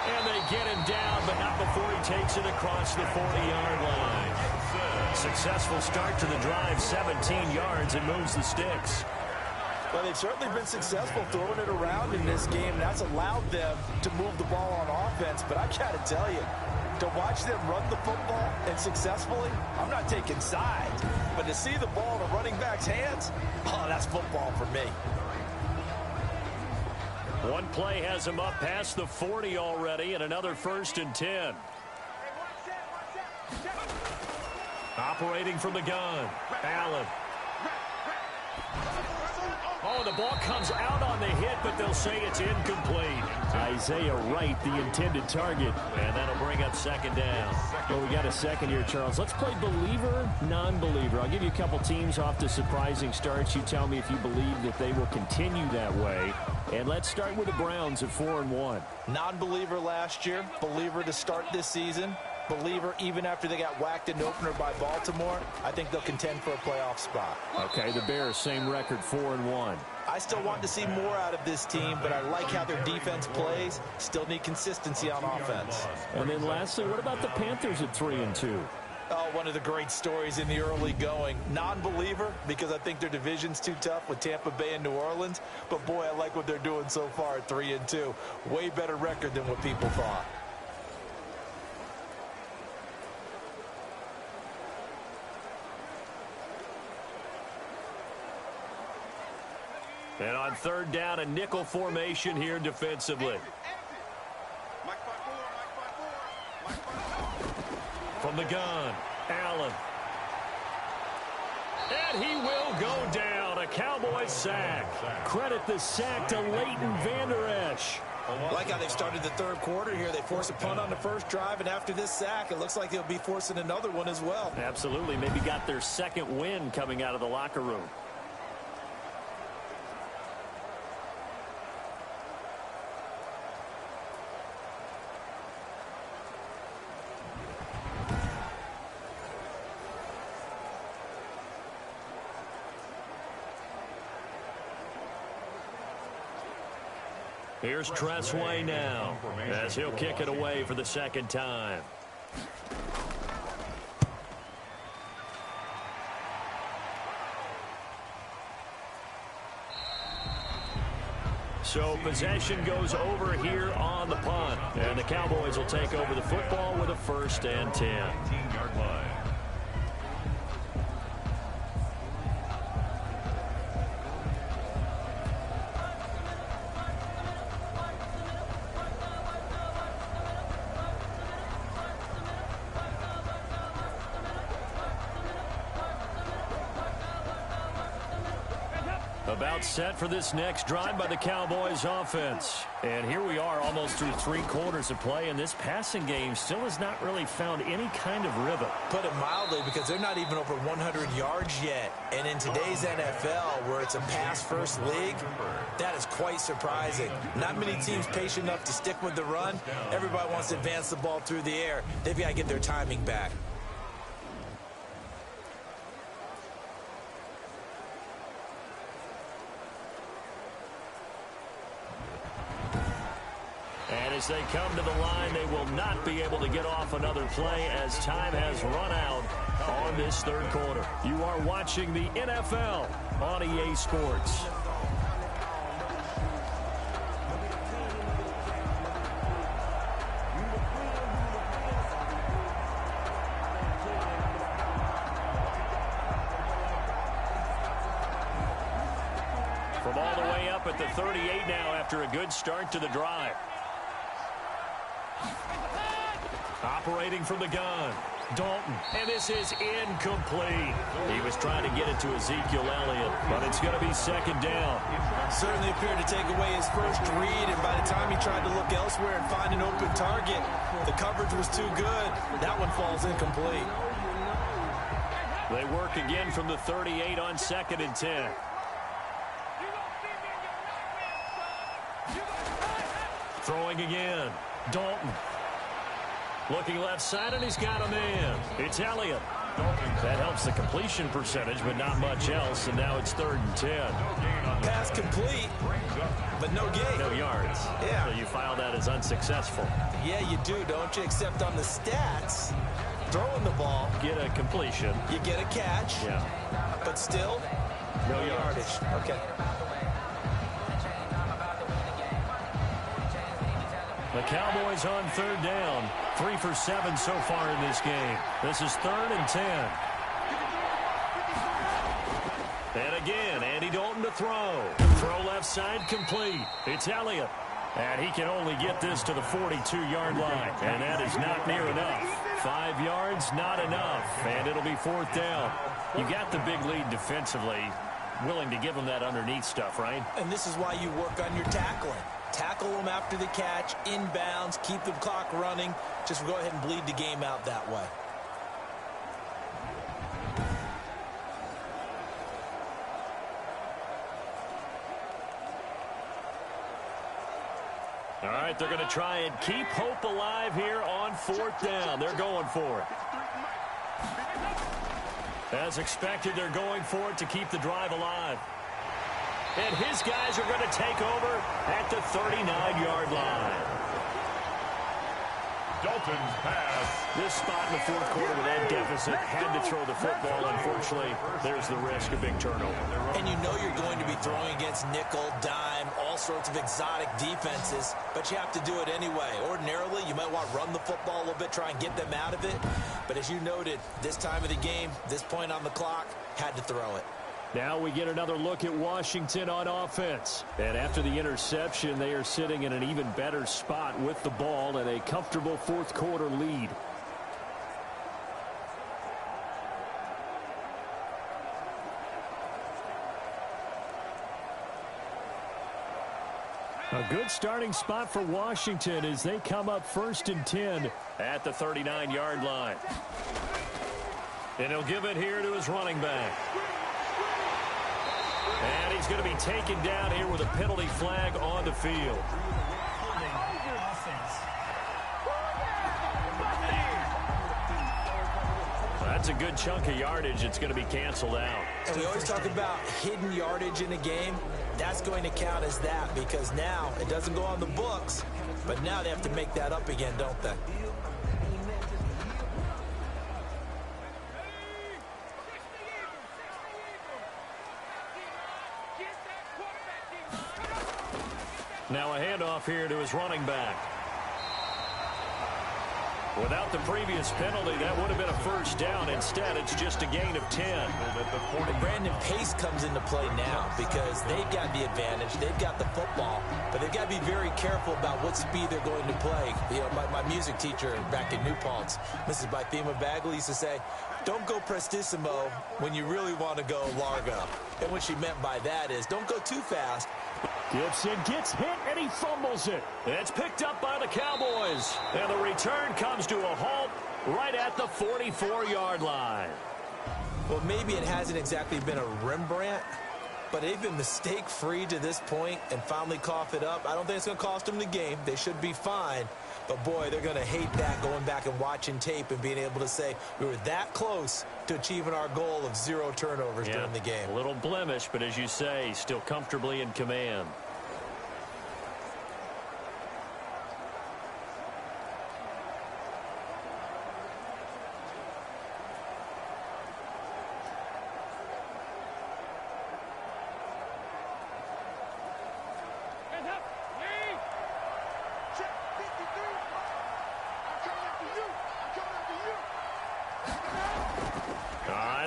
And they get him down, but not before he takes it across the 40-yard line. Successful start to the drive, 17 yards, and moves the sticks. Well, they've certainly been successful throwing it around in this game. That's allowed them to move the ball on offense. But I got to tell you, to watch them run the football and successfully, I'm not taking sides. But to see the ball in a running back's hands, oh, that's football for me. One play has him up past the 40 already, and another 1st and 10. Operating from the gun, Allen. Oh, the ball comes out on the hit, but they'll say it's incomplete. Isaiah Wright, the intended target. And that'll bring up 2nd down. Well, we got a second here, Charles. Let's play believer, non-believer. I'll give you a couple teams off to surprising starts. You tell me if you believe that they will continue that way. And let's start with the Browns at 4-1. Non-believer last year, believer to start this season. Believer even after they got whacked in the opener by Baltimore. I think they'll contend for a playoff spot. Okay, the Bears, same record, 4-1. I still want to see more out of this team, but I like how their defense plays. Still need consistency on offense. And then lastly, what about the Panthers at 3-2? Oh, one of the great stories in the early going. Non-believer because I think their division's too tough with Tampa Bay and New Orleans. But, boy, I like what they're doing so far at 3-2. Way better record than what people thought. And on 3rd down, a nickel formation here defensively. From the gun, Allen. And he will go down. A Cowboys sack. Credit the sack to Leighton Vander Esch. I like how they've started the 3rd quarter here. They force a punt on the first drive, and after this sack, it looks like they'll be forcing another one as well. Absolutely. Maybe got their 2nd win coming out of the locker room. Here's Tressway now as he'll kick it away for the second time. So possession goes over here on the punt. And the Cowboys will take over the football with a 1st and 10. 18-yard line. About set for this next drive by the Cowboys offense. And here we are almost through 3 quarters of play, and this passing game still has not really found any kind of rhythm. Put it mildly, because they're not even over 100 yards yet. And in today's NFL, where it's a pass-first league, that is quite surprising. Not many teams patient enough to stick with the run. Everybody wants to advance the ball through the air. They've got to get their timing back. And as they come to the line, they will not be able to get off another play as time has run out on this 3rd quarter. You are watching the NFL on EA Sports. From all the way up at the 38 now after a good start to the drive. Operating from the gun, Dalton, and this is incomplete. He was trying to get it to Ezekiel Elliott, but it's going to be 2nd down. Certainly appeared to take away his first read, and by the time he tried to look elsewhere and find an open target, the coverage was too good. That one falls incomplete. They work again from the 38 on 2nd and 10. Throwing again, Dalton. Looking left side, and he's got a man. It's Elliott. That helps the completion percentage, but not much else, and now it's 3rd and 10. Pass complete, but no gain. No yards. Yeah. So you file that as unsuccessful. Yeah, you do, don't you? Except on the stats, throwing the ball, Get a completion. you get a catch, Yeah. but still, No yardage. Okay. The Cowboys on 3rd down. 3 for 7 so far in this game. This is 3rd and 10. And again, Andy Dalton to throw. Throw left side complete. It's Elliott. And he can only get this to the 42-yard line. And that is not near enough. 5 yards, not enough. And it'll be 4th down. You got the big lead defensively. Willing to give them that underneath stuff, right? And this is why you work on your tackling. Tackle them after the catch, inbounds, keep the clock running. Just go ahead and bleed the game out that way. All right, they're going to try and keep hope alive here on 4th down. They're going for it. As expected, they're going for it to keep the drive alive. And his guys are going to take over at the 39-yard line. Dalton's pass. This spot in the 4th quarter with that deficit had to throw the football. Unfortunately, there's the risk of big turnover. And you know you're going to be throwing against nickel, dime, all sorts of exotic defenses, but you have to do it anyway. Ordinarily, you might want to run the football a little bit, try and get them out of it. But as you noted, this time of the game, this point on the clock, had to throw it. Now we get another look at Washington on offense. And after the interception, they are sitting in an even better spot with the ball and a comfortable 4th quarter lead. A good starting spot for Washington as they come up 1st and 10 at the 39-yard line. And he'll give it here to his running back. And he's going to be taken down here with a penalty flag on the field. That's a good chunk of yardage. It's going to be canceled out. And we always talk about hidden yardage in a game. that's going to count as that because now it doesn't go on the books, but now they have to make that up again, don't they? Now a handoff here to his running back. Without the previous penalty, that would have been a first down. Instead, it's just a gain of 10. Brandon, pace comes into play now because they've got the advantage. They've got the football, but they've got to be very careful about what speed they're going to play. You know, my music teacher back in New Paltz, Mrs. Bythema Bagley, used to say, don't go prestissimo when you really want to go largo. And what she meant by that is don't go too fast. Gibson gets hit, and he fumbles it. It's picked up by the Cowboys. And the return comes to a halt right at the 44-yard line. Well, maybe it hasn't exactly been a Rembrandt, but they've been mistake-free to this point and finally cough it up. I don't think it's going to cost them the game. They should be fine. But, boy, they're going to hate that going back and watching tape and being able to say we were that close to achieving our goal of 0 turnovers during the game. A little blemish, but as you say, still comfortably in command.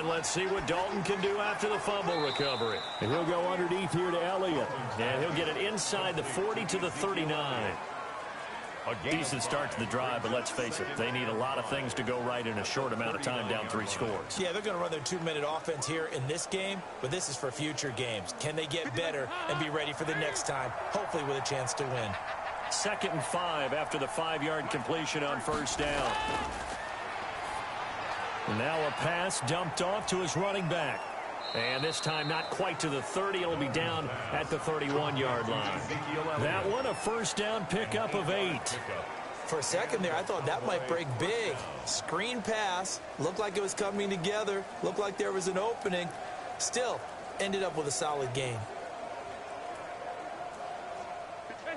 Let's see what Dalton can do after the fumble recovery. And he'll go underneath here to Elliott. And he'll get it inside the 40 to the 39. A decent start to the drive, but let's face it, they need a lot of things to go right in a short amount of time down 3 scores. Yeah, they're going to run their 2-minute offense here in this game, but this is for future games. Can they get better and be ready for the next time, hopefully with a chance to win? 2nd and 5 after the 5-yard completion on first down. Now a pass dumped off to his running back. And this time not quite to the 30. It'll be down at the 31-yard line. That one a first down pickup of 8. For a second there, I thought that might break big. Screen pass. Looked like it was coming together. Looked like there was an opening. Still ended up with a solid gain.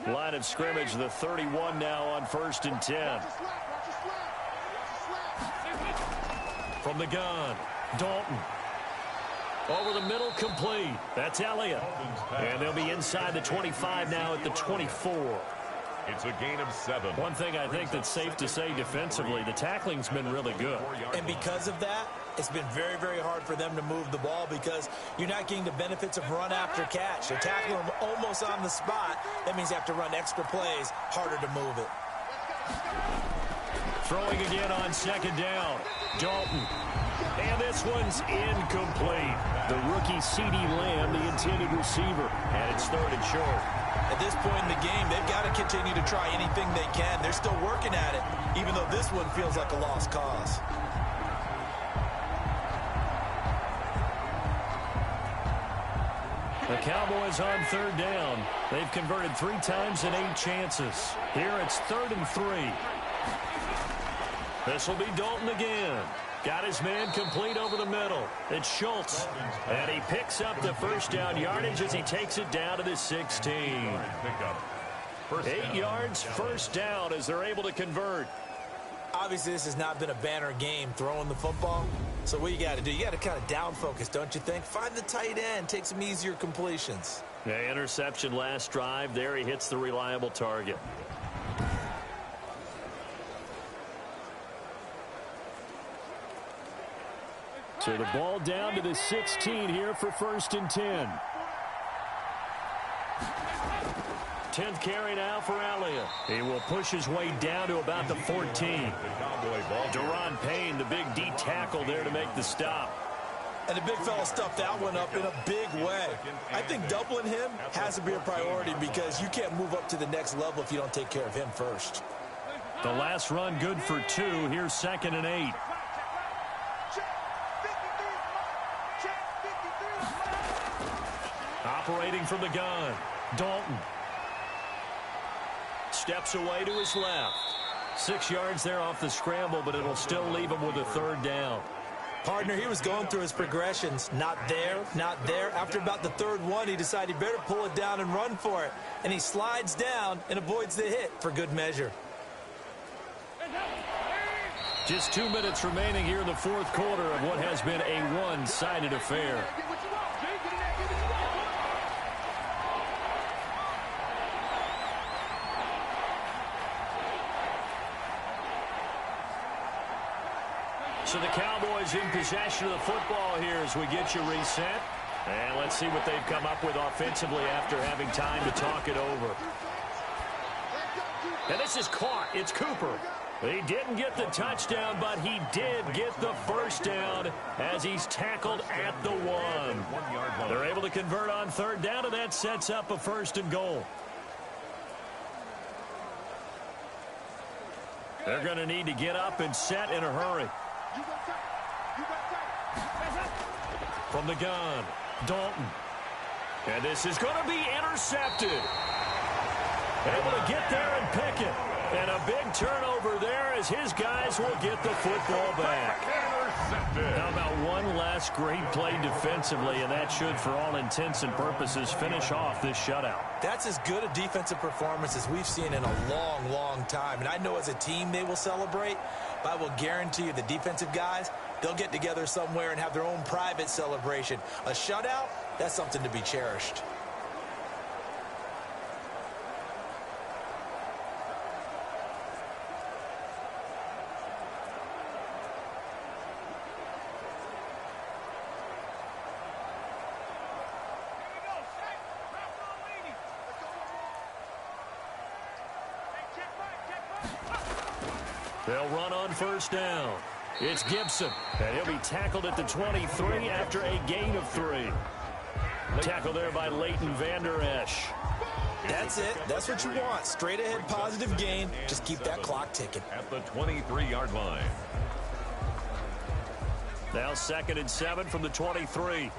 Line of scrimmage, the 31 now on 1st and 10. From the gun, Dalton. Over the middle, complete. That's Elliott. And they'll be inside the 25 now at the 24. It's a gain of 7. One thing I think that's safe to say defensively, the tackling's been really good. And because of that, it's been very, very hard for them to move the ball because you're not getting the benefits of run after catch. They're tackling them almost on the spot. That means they have to run extra plays, harder to move it. Throwing again on 2nd down. Dalton. And this one's incomplete. The rookie C.D. Lamb, the intended receiver. And it's 3rd and short. At this point in the game, they've got to continue to try anything they can. They're still working at it, even though this one feels like a lost cause. The Cowboys on 3rd down. They've converted 3 times in 8 chances. Here it's 3rd and 3. This will be Dalton again. Got his man complete over the middle. It's Schultz. And he picks up the first down yardage as he takes it down to the 16. 8 yards, first down as they're able to convert. Obviously, this has not been a banner game throwing the football. So what you got to do, you got to kind of down focus, don't you think? Find the tight end, take some easier completions. Yeah, interception last drive. There he hits the reliable target. So the ball down to the 16 here for 1st and 10. 10th carry now for Elliott. He will push his way down to about the 14. Deron Payne, the big D tackle there to make the stop. And the big fella stuffed that one up in a big way. I think doubling him has to be a priority because you can't move up to the next level if you don't take care of him first. The last run good for 2. Here's 2nd and 8. Operating from the gun, Dalton. Steps away to his left. 6 yards there off the scramble, but it'll still leave him with a 3rd down. Partner, he was going through his progressions. Not there, not there. After about the third one, he decided he better pull it down and run for it. And he slides down and avoids the hit for good measure. Just 2 minutes remaining here in the fourth quarter of what has been a one-sided affair. So the Cowboys in possession of the football here as we get you reset. And let's see what they've come up with offensively after having time to talk it over. And this is caught. It's Cooper. He didn't get the touchdown, but he did get the first down as he's tackled at the 1. They're able to convert on third down, and that sets up a 1st and goal. They're going to need to get up and set in a hurry. From the gun, Dalton. And this is going to be intercepted. Able to get there and pick it. And a big turnover there as his guys will get the football back. How about one last great play defensively, and that should, for all intents and purposes, finish off this shutout. That's as good a defensive performance as we've seen in a long, long time. And I know as a team they will celebrate, but I will guarantee you the defensive guys, they'll get together somewhere and have their own private celebration. A shutout, that's something to be cherished. They'll run on first down. It's Gibson, and he'll be tackled at the 23 after a gain of 3. Tackle there by Leighton Vander Esch. That's it. That's what you want. Straight ahead positive gain. Just keep that clock ticking. At the 23-yard line. Now 2nd and 7 from the 23.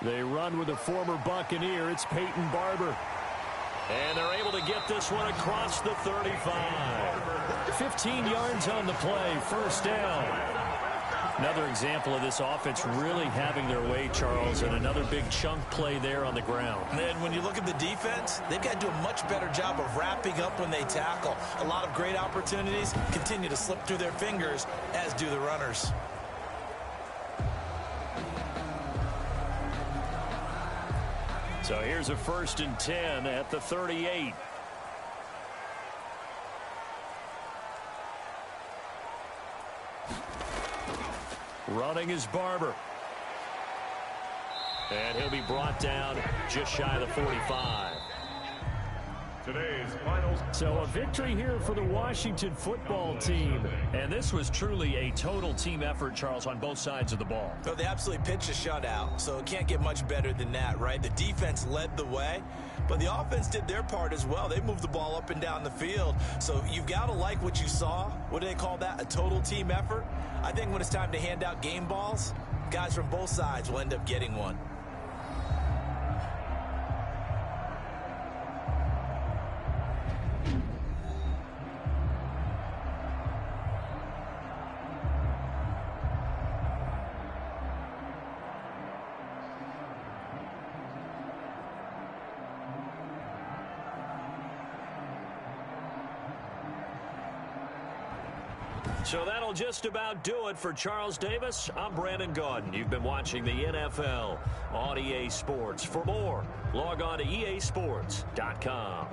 They run with a former Buccaneer. It's Peyton Barber. And they're able to get this one across the 35. 15 yards on the play. First down. Another example of this offense really having their way, Charles, and another big chunk play there on the ground. And then when you look at the defense, they've got to do a much better job of wrapping up when they tackle. A lot of great opportunities continue to slip through their fingers, as do the runners. So here's a 1st and 10 at the 38. Running is Barber. And he'll be brought down just shy of the 45. Today's finals. So a victory here for the Washington football team. And this was truly a total team effort, Charles, on both sides of the ball. So they absolutely pitched a shutout, so it can't get much better than that, right? The defense led the way, but the offense did their part as well. They moved the ball up and down the field. So you've got to like what you saw. What do they call that? A total team effort? I think when it's time to hand out game balls, guys from both sides will end up getting one. So that'll just about do it for Charles Davis. I'm Brandon Gaudin. You've been watching the NFL on EA Sports. For more, log on to easports.com.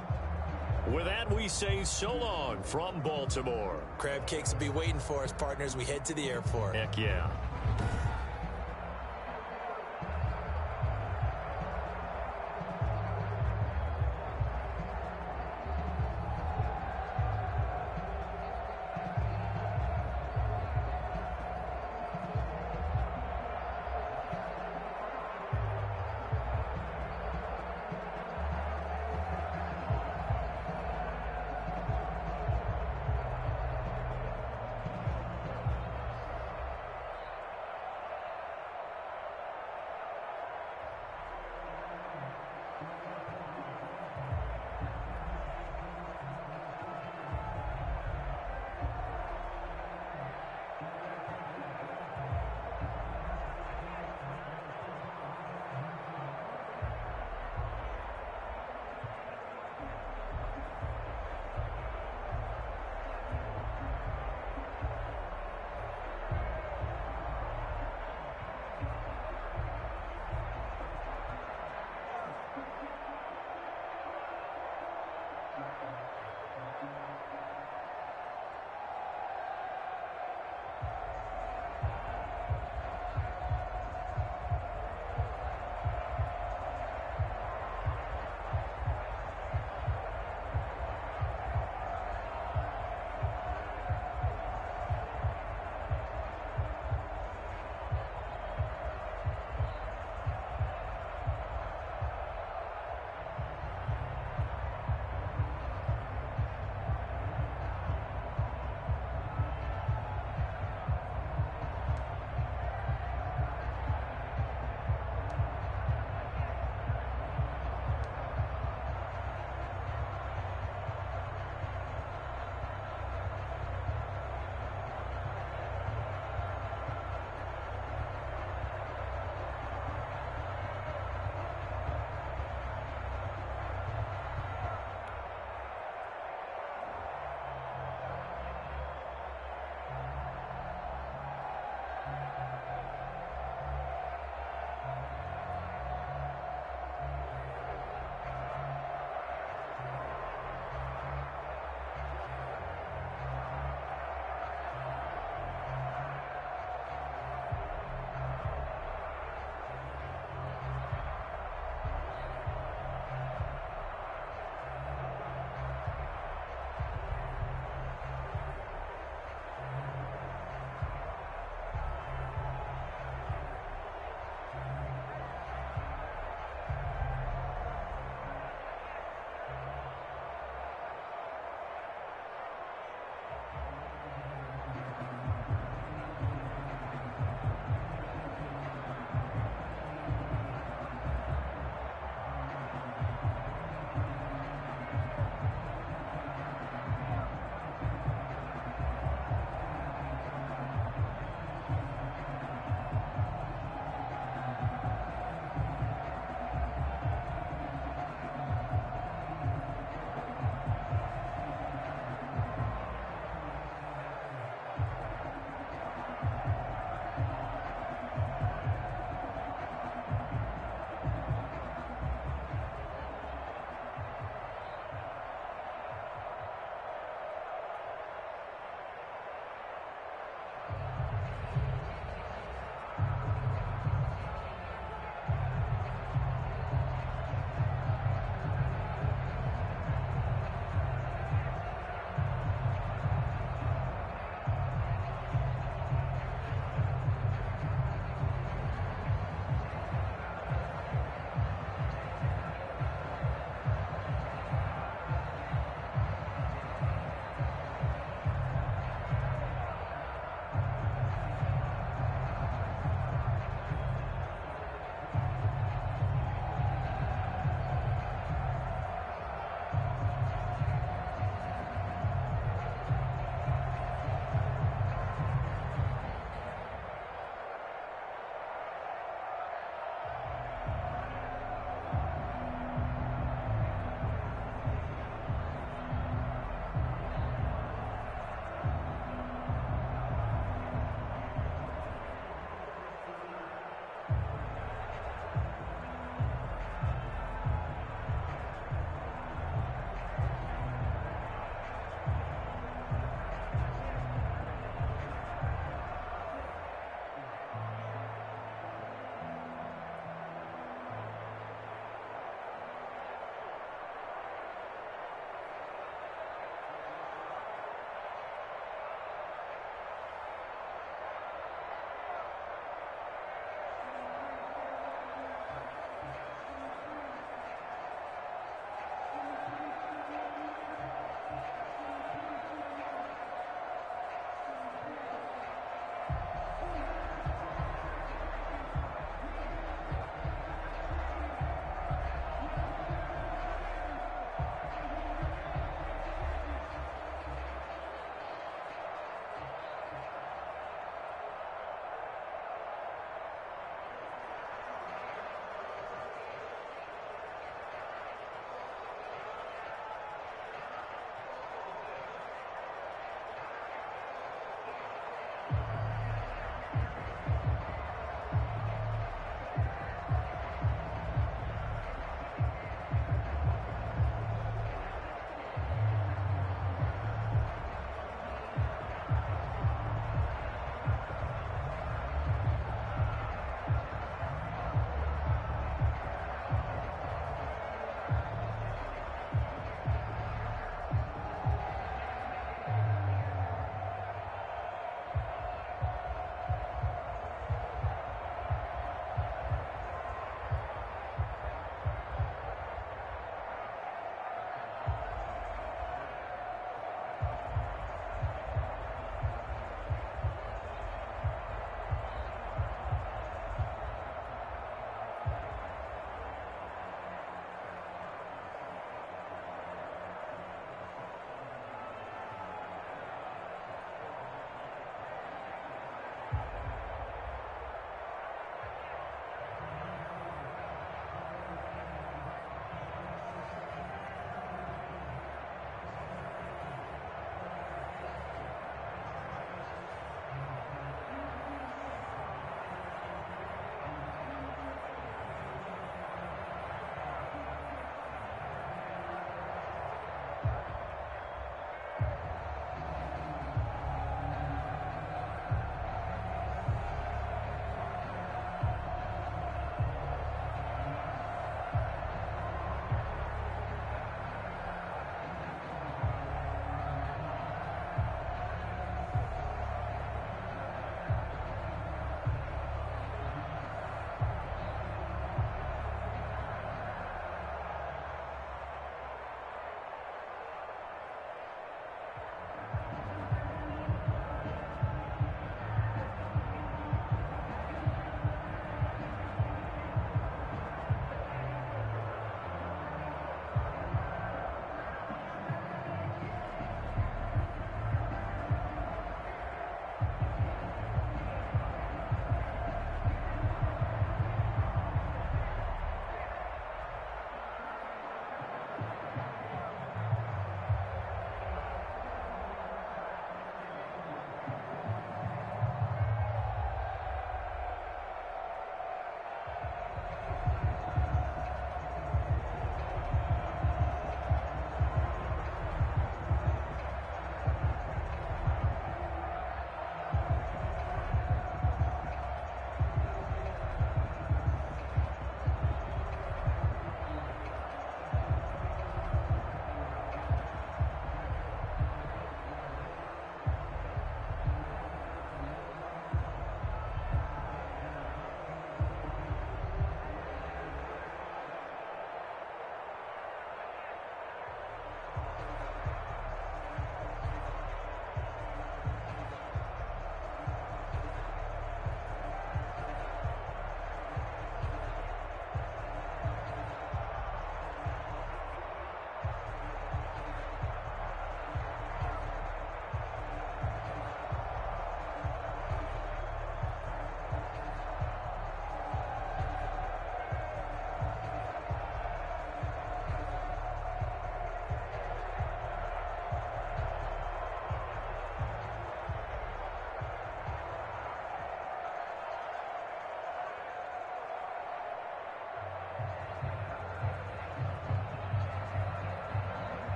With that, we say so long from Baltimore. Crab cakes will be waiting for us, partners. We head to the airport. Heck yeah.